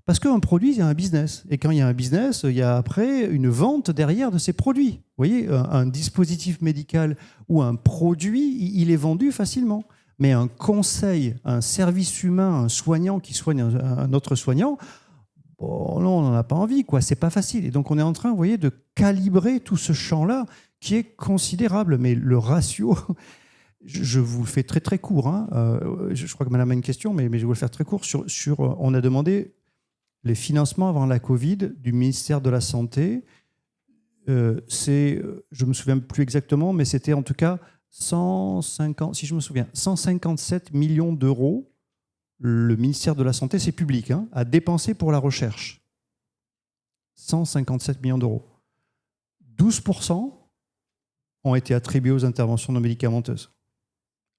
Parce qu'un produit, il y a un business. Et quand il y a un business, il y a après une vente derrière de ces produits. Vous voyez, un dispositif médical ou un produit, il est vendu facilement. Mais un conseil, un service humain, un soignant qui soigne un autre soignant, bon, non, on n'en a pas envie, quoi. C'est pas facile. Et donc, on est en train, vous voyez, de calibrer tout ce champ-là qui est considérable. Mais le ratio... Je vous le fais très, très court. Je crois que madame a une question, mais je vais vous le faire très court. On a demandé... les financements avant la Covid du ministère de la Santé, je ne me souviens plus exactement, mais c'était en tout cas 157 millions d'euros. Le ministère de la Santé, c'est public, a dépensé pour la recherche. 157 millions d'euros. 12% ont été attribués aux interventions non médicamenteuses.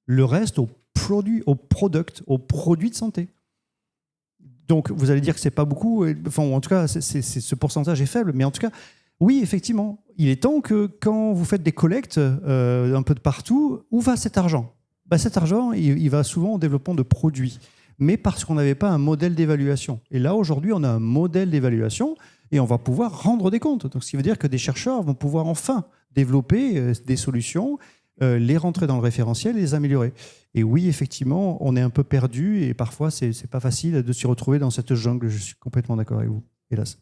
Le reste aux produits de santé. Donc, vous allez dire que ce n'est pas beaucoup. Enfin, en tout cas, ce pourcentage est faible. Mais en tout cas, oui, effectivement, il est temps que quand vous faites des collectes un peu de partout, où va cet argent ? Cet argent, il va souvent au développement de produits. Mais parce qu'on n'avait pas un modèle d'évaluation. Et là, aujourd'hui, on a un modèle d'évaluation et on va pouvoir rendre des comptes. Donc, ce qui veut dire que des chercheurs vont pouvoir enfin développer des solutions, les rentrer dans le référentiel et les améliorer. Et oui, effectivement, on est un peu perdu et parfois, c'est pas facile de s'y retrouver dans cette jungle. Je suis complètement d'accord avec vous, hélas.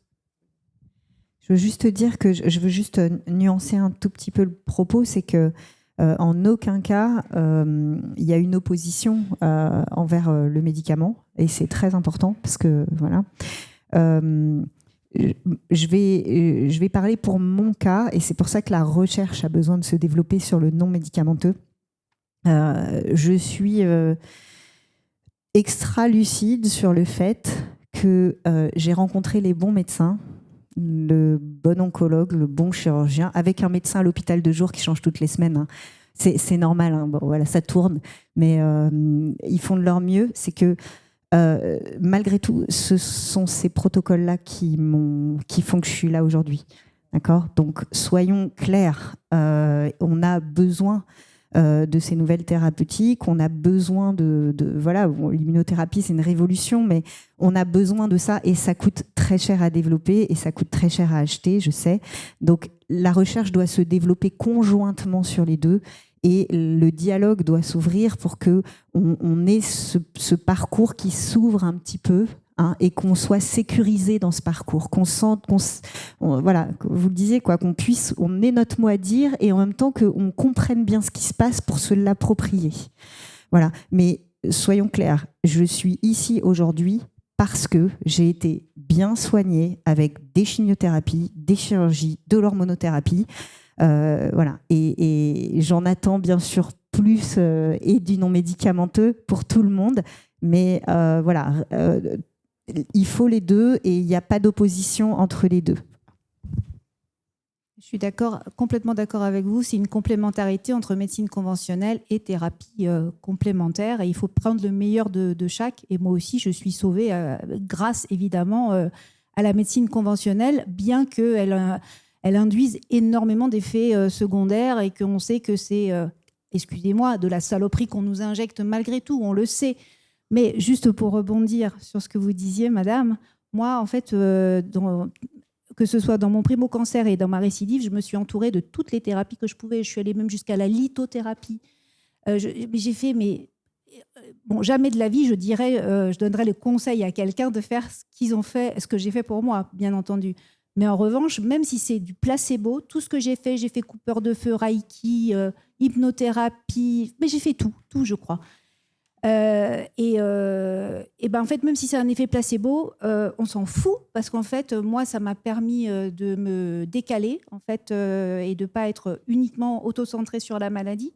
Je veux juste dire que je veux juste nuancer un tout petit peu le propos, c'est que en aucun cas, il y a une opposition envers le médicament, et c'est très important parce que voilà. Je vais parler pour mon cas, et c'est pour ça que la recherche a besoin de se développer sur le non médicamenteux. Je suis extra lucide sur le fait que j'ai rencontré les bons médecins, le bon oncologue, le bon chirurgien, avec un médecin à l'hôpital de jour qui change toutes les semaines. C'est normal, bon, voilà, ça tourne, mais ils font de leur mieux. C'est que malgré tout, ce sont ces protocoles-là qui font que je suis là aujourd'hui. D'accord ? Donc, soyons clairs, on a besoin de ces nouvelles thérapeutiques, on a besoin voilà, l'immunothérapie, c'est une révolution, mais on a besoin de ça et ça coûte très cher à développer et ça coûte très cher à acheter, je sais. Donc, la recherche doit se développer conjointement sur les deux. Et le dialogue doit s'ouvrir pour qu'on ait ce parcours qui s'ouvre un petit peu, et qu'on soit sécurisé dans ce parcours, qu'on sente, voilà, vous le disiez, qu'on ait notre mot à dire et en même temps qu'on comprenne bien ce qui se passe pour se l'approprier. Voilà. Mais soyons clairs, je suis ici aujourd'hui parce que j'ai été bien soignée avec des chimiothérapies, des chirurgies, de l'hormonothérapie. Voilà. Et j'en attends bien sûr plus et du non médicamenteux pour tout le monde, mais voilà, il faut les deux et il n'y a pas d'opposition entre les deux. Je suis complètement d'accord avec vous. C'est une complémentarité entre médecine conventionnelle et thérapie complémentaire. Et il faut prendre le meilleur de chaque. Et moi aussi, je suis sauvée grâce, évidemment, à la médecine conventionnelle, bien qu'elle induise énormément d'effets secondaires et qu'on sait que c'est, excusez-moi, de la saloperie qu'on nous injecte malgré tout. On le sait. Mais juste pour rebondir sur ce que vous disiez, madame, moi, en fait, que ce soit dans mon primo-cancer et dans ma récidive, je me suis entourée de toutes les thérapies que je pouvais. Je suis allée même jusqu'à la lithothérapie. J'ai fait, bon, jamais de la vie, je dirais, je donnerais le conseil à quelqu'un de faire ce qu'ils ont fait, ce que j'ai fait pour moi, bien entendu. Mais en revanche, même si c'est du placebo, tout ce que j'ai fait coupeur de feu, reiki, hypnothérapie, mais j'ai fait tout, je crois. Et ben en fait, même si c'est un effet placebo, on s'en fout parce qu'en fait, moi, ça m'a permis de me décaler en fait et de pas être uniquement auto-centrée sur la maladie.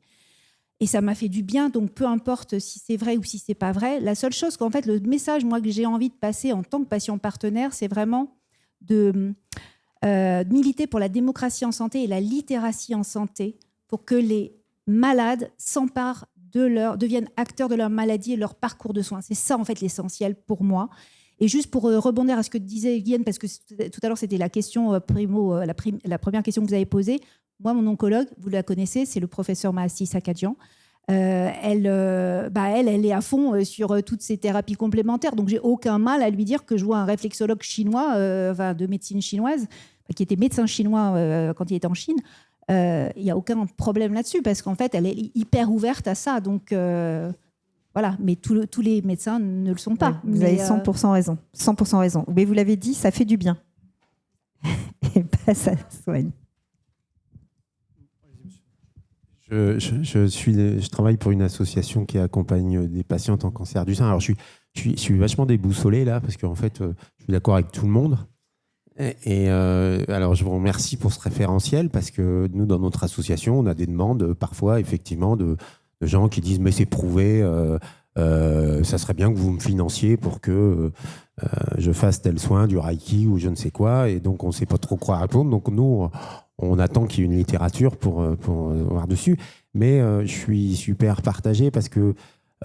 Et ça m'a fait du bien. Donc, peu importe si c'est vrai ou si c'est pas vrai. La seule chose qu'en fait, le message moi que j'ai envie de passer en tant que patient partenaire, c'est vraiment de militer pour la démocratie en santé et la littératie en santé pour que les malades s'emparent deviennent acteurs de leur maladie et leur parcours de soins. C'est ça, en fait, l'essentiel pour moi. Et juste pour rebondir à ce que disait Guyenne, parce que tout à l'heure, c'était la question la première question que vous avez posée. Moi, mon oncologue, vous la connaissez, c'est le professeur Mahasi Sakadjian. Elle est à fond sur toutes ces thérapies complémentaires. Donc, j'ai aucun mal à lui dire que je vois un réflexologue chinois, de médecine chinoise, qui était médecin chinois quand il était en Chine. Il n'y a aucun problème là-dessus parce qu'en fait, elle est hyper ouverte à ça. Donc, voilà. Mais tous les médecins ne le sont pas. Ouais, vous avez 100% raison. 100% raison. Mais vous l'avez dit, ça fait du bien. Et pas ça soigne. Je travaille pour une association qui accompagne des patientes en cancer du sein. Alors, je je suis vachement déboussolé là, parce qu'en fait, je suis d'accord avec tout le monde. Alors, je vous remercie pour ce référentiel, parce que nous, dans notre association, on a des demandes parfois, effectivement, de gens qui disent « mais c'est prouvé, ça serait bien que vous me financiez pour que je fasse tel soin, du Reiki ou je ne sais quoi ». Et donc, on ne sait pas trop quoi répondre. Donc, nous, on attend qu'il y ait une littérature pour voir dessus. Mais je suis super partagé, parce que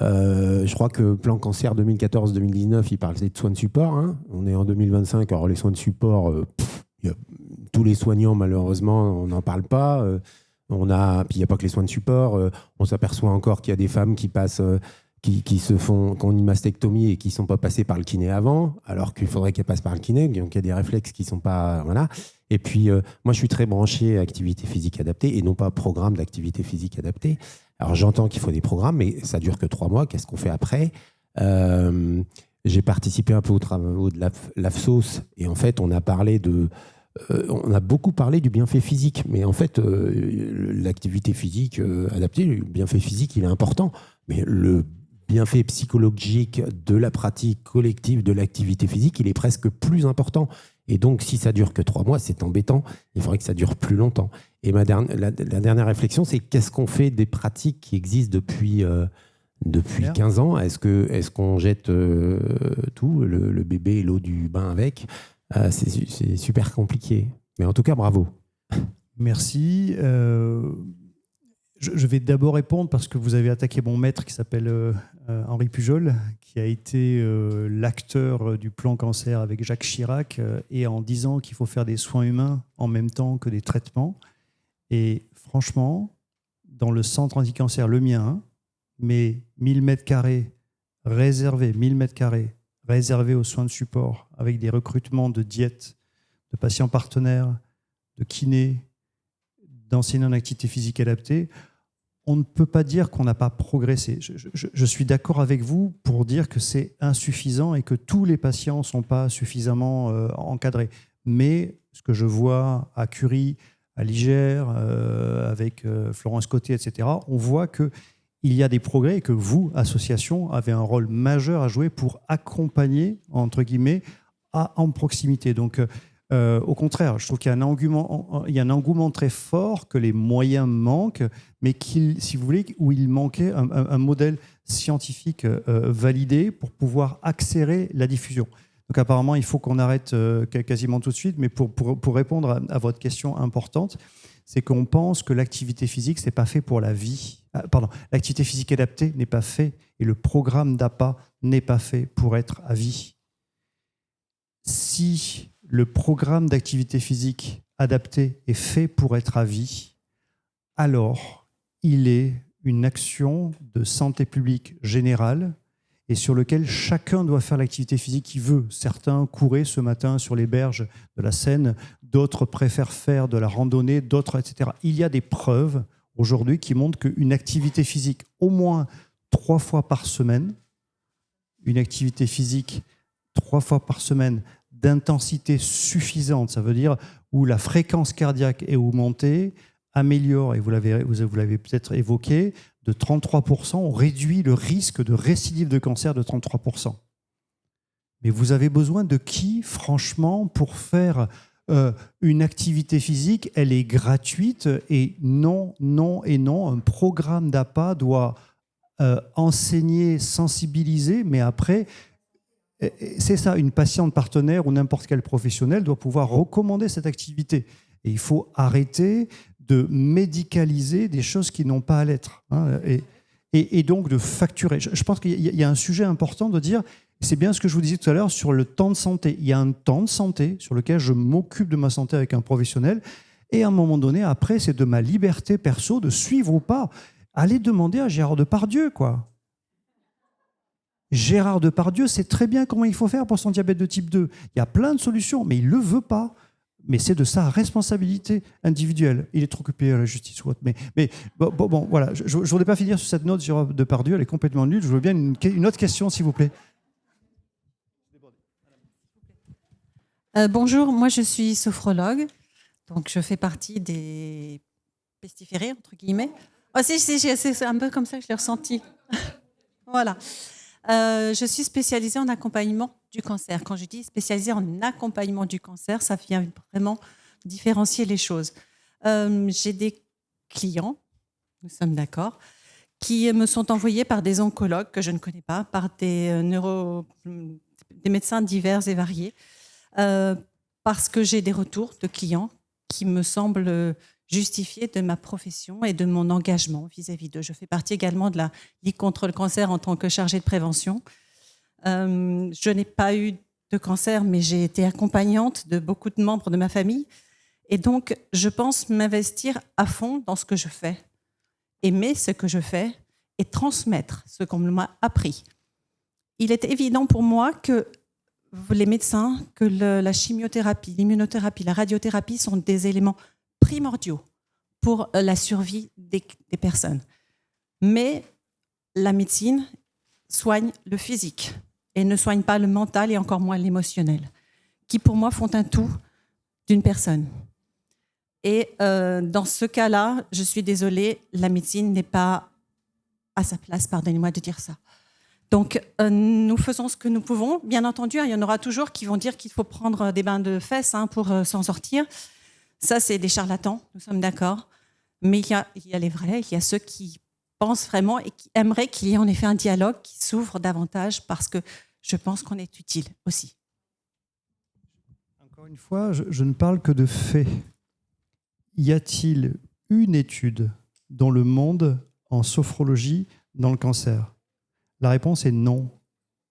je crois que Plan Cancer 2014-2019, il parlait de soins de support. Hein. On est en 2025, alors les soins de support, tous les soignants, malheureusement, on n'en parle pas. Puis il n'y a pas que les soins de support. On s'aperçoit encore qu'il y a des femmes qui passent, qui ont une mastectomie et qui ne sont pas passées par le kiné avant, alors qu'il faudrait qu'elles passent par le kiné. Donc il y a des réflexes qui ne sont pas... Voilà. Et puis, moi, je suis très branché activité physique adaptée et non pas programme d'activité physique adaptée. Alors, j'entends qu'il faut des programmes, mais ça dure que 3 mois. Qu'est-ce qu'on fait après ? J'ai participé un peu aux travaux de l'AFSOS, et en fait, on a beaucoup parlé du bienfait physique. Mais en fait, l'activité physique adaptée, le bienfait physique, il est important. Mais le bienfait psychologique de la pratique collective de l'activité physique, il est presque plus important. Et donc, si ça dure que 3 mois, c'est embêtant. Il faudrait que ça dure plus longtemps. Et la dernière réflexion, c'est qu'est-ce qu'on fait des pratiques qui existent depuis 15 ans ? Est-ce qu'on jette tout, le bébé et l'eau du bain avec ? C'est super compliqué. Mais en tout cas, bravo. Merci. Je vais d'abord répondre parce que vous avez attaqué mon maître qui s'appelle Henri Pujol, qui a été l'acteur du plan cancer avec Jacques Chirac, et en disant qu'il faut faire des soins humains en même temps que des traitements. Et franchement, dans le centre anti-cancer, le mien, mais 1000 m² réservés aux soins de support, avec des recrutements de diètes, de patients partenaires, de kinés, d'enseignants en activité physique adaptée, on ne peut pas dire qu'on n'a pas progressé. Je suis d'accord avec vous pour dire que c'est insuffisant et que tous les patients ne sont pas suffisamment encadrés. Mais ce que je vois à Curie, à l'IGER, avec Florence Côté, etc., on voit qu'il y a des progrès et que vous, association, avez un rôle majeur à jouer pour accompagner, entre guillemets, en proximité. Donc, au contraire, je trouve qu'il y a un engouement très fort, que les moyens manquent, mais si vous voulez, où il manquait un modèle scientifique validé pour pouvoir accélérer la diffusion. Donc apparemment, il faut qu'on arrête quasiment tout de suite, mais pour répondre à votre question importante, c'est qu'on pense que l'activité physique, c'est pas fait pour la vie. L'activité physique adaptée n'est pas fait, et le programme d'APA n'est pas fait pour être à vie. Si le programme d'activité physique adaptée est fait pour être à vie, alors il est une action de santé publique générale et sur lequel chacun doit faire l'activité physique qu'il veut. Certains couraient ce matin sur les berges de la Seine, d'autres préfèrent faire de la randonnée, d'autres, etc. Il y a des preuves aujourd'hui qui montrent qu'une activité physique au moins 3 fois par semaine, une activité physique 3 fois par semaine d'intensité suffisante, ça veut dire où la fréquence cardiaque est augmentée, améliore, et vous l'avez peut-être évoqué, de 33%, on réduit le risque de récidive de cancer de 33%. Mais vous avez besoin de qui, franchement, pour faire une activité physique? Elle est gratuite et non. Un programme d'APA doit enseigner, sensibiliser, mais après, c'est ça, une patiente partenaire ou n'importe quel professionnel doit pouvoir recommander cette activité. Et il faut arrêter de médicaliser des choses qui n'ont pas à l'être, hein, et donc de facturer. Je pense qu'il y a un sujet important de dire, c'est bien ce que je vous disais tout à l'heure sur le temps de santé. Il y a un temps de santé sur lequel je m'occupe de ma santé avec un professionnel, et à un moment donné, après, c'est de ma liberté perso de suivre ou pas. Allez demander à Gérard Depardieu, quoi. Gérard Depardieu sait très bien comment il faut faire pour son diabète de type 2. Il y a plein de solutions, mais il ne le veut pas. Mais c'est de sa responsabilité individuelle. Il est trop occupé à la justice ou autre. Mais bon, voilà. Je ne voudrais pas finir sur cette note sur Depardieu. Elle est complètement nulle. Je veux bien une autre question, s'il vous plaît. Bonjour, moi je suis sophrologue. Donc je fais partie des pestiférés, entre guillemets. Oh, c'est un peu comme ça que je l'ai ressenti. Voilà. Je suis spécialisée en accompagnement du cancer. Quand je dis spécialisée en accompagnement du cancer, ça vient vraiment différencier les choses. J'ai des clients, nous sommes d'accord, qui me sont envoyés par des oncologues que je ne connais pas, par des médecins divers et variés, parce que j'ai des retours de clients qui me semblent justifier de ma profession et de mon engagement vis-à-vis d'eux. Je fais partie également de la Ligue contre le cancer en tant que chargée de prévention. Je n'ai pas eu de cancer, mais j'ai été accompagnante de beaucoup de membres de ma famille. Et donc, je pense m'investir à fond dans ce que je fais, aimer ce que je fais et transmettre ce qu'on m'a appris. Il est évident pour moi que les médecins, que la chimiothérapie, l'immunothérapie, la radiothérapie sont des éléments primordiaux pour la survie des personnes. Mais la médecine soigne le physique et ne soigne pas le mental et encore moins l'émotionnel, qui pour moi font un tout d'une personne. Et dans ce cas-là, je suis désolée, la médecine n'est pas à sa place, pardonnez-moi de dire ça. Donc, nous faisons ce que nous pouvons. Bien entendu, il y en aura toujours qui vont dire qu'il faut prendre des bains de fesses pour s'en sortir. Ça, c'est des charlatans, nous sommes d'accord. Mais il y a les vrais, il y a ceux qui pensent vraiment et qui aimeraient qu'il y ait en effet un dialogue qui s'ouvre davantage parce que je pense qu'on est utile aussi. Encore une fois, je ne parle que de faits. Y a-t-il une étude dans le monde en sophrologie dans le cancer? La réponse est non.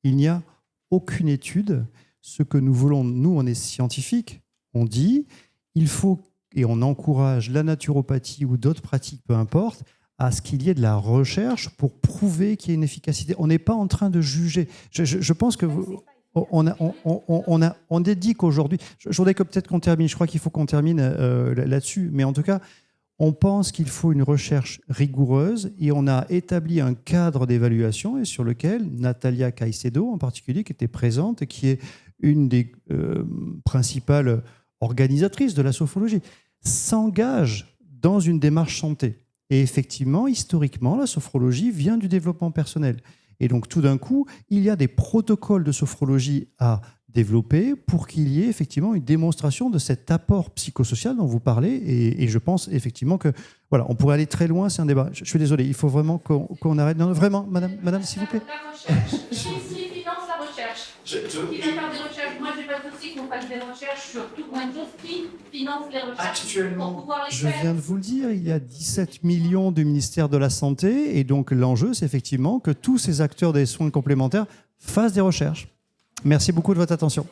Il n'y a aucune étude. Ce que nous voulons, nous, on est scientifiques, on dit, il faut, et on encourage la naturopathie ou d'autres pratiques, peu importe, à ce qu'il y ait de la recherche pour prouver qu'il y a une efficacité. On n'est pas en train de juger. Je pense que on dit qu'aujourd'hui, je voudrais que peut-être qu'on termine, je crois qu'il faut qu'on termine là-dessus, mais en tout cas, on pense qu'il faut une recherche rigoureuse et on a établi un cadre d'évaluation et sur lequel Natalia Caicedo, en particulier, qui était présente et qui est une des principales organisatrices de la sophrologie, s'engage dans une démarche santé. Et effectivement, historiquement, la sophrologie vient du développement personnel. Et donc, tout d'un coup, il y a des protocoles de sophrologie à développer pour qu'il y ait effectivement une démonstration de cet apport psychosocial dont vous parlez. Et je pense effectivement que, voilà, on pourrait aller très loin, c'est un débat. Je suis désolé, il faut vraiment qu'on arrête. Non, vraiment, madame, s'il vous plaît. La recherche. Qui finance la recherche? Qui va faire des recherches? Moi, je n'ai pas de souci qu'on fasse des recherches sur tout point de vue. Qui finance les recherches? Actuellement, pour pouvoir les je faire? viens de vous le dire, il y a 17 millions du ministère de la Santé. Et donc, l'enjeu, c'est effectivement que tous ces acteurs des soins complémentaires fassent des recherches. Merci beaucoup de votre attention.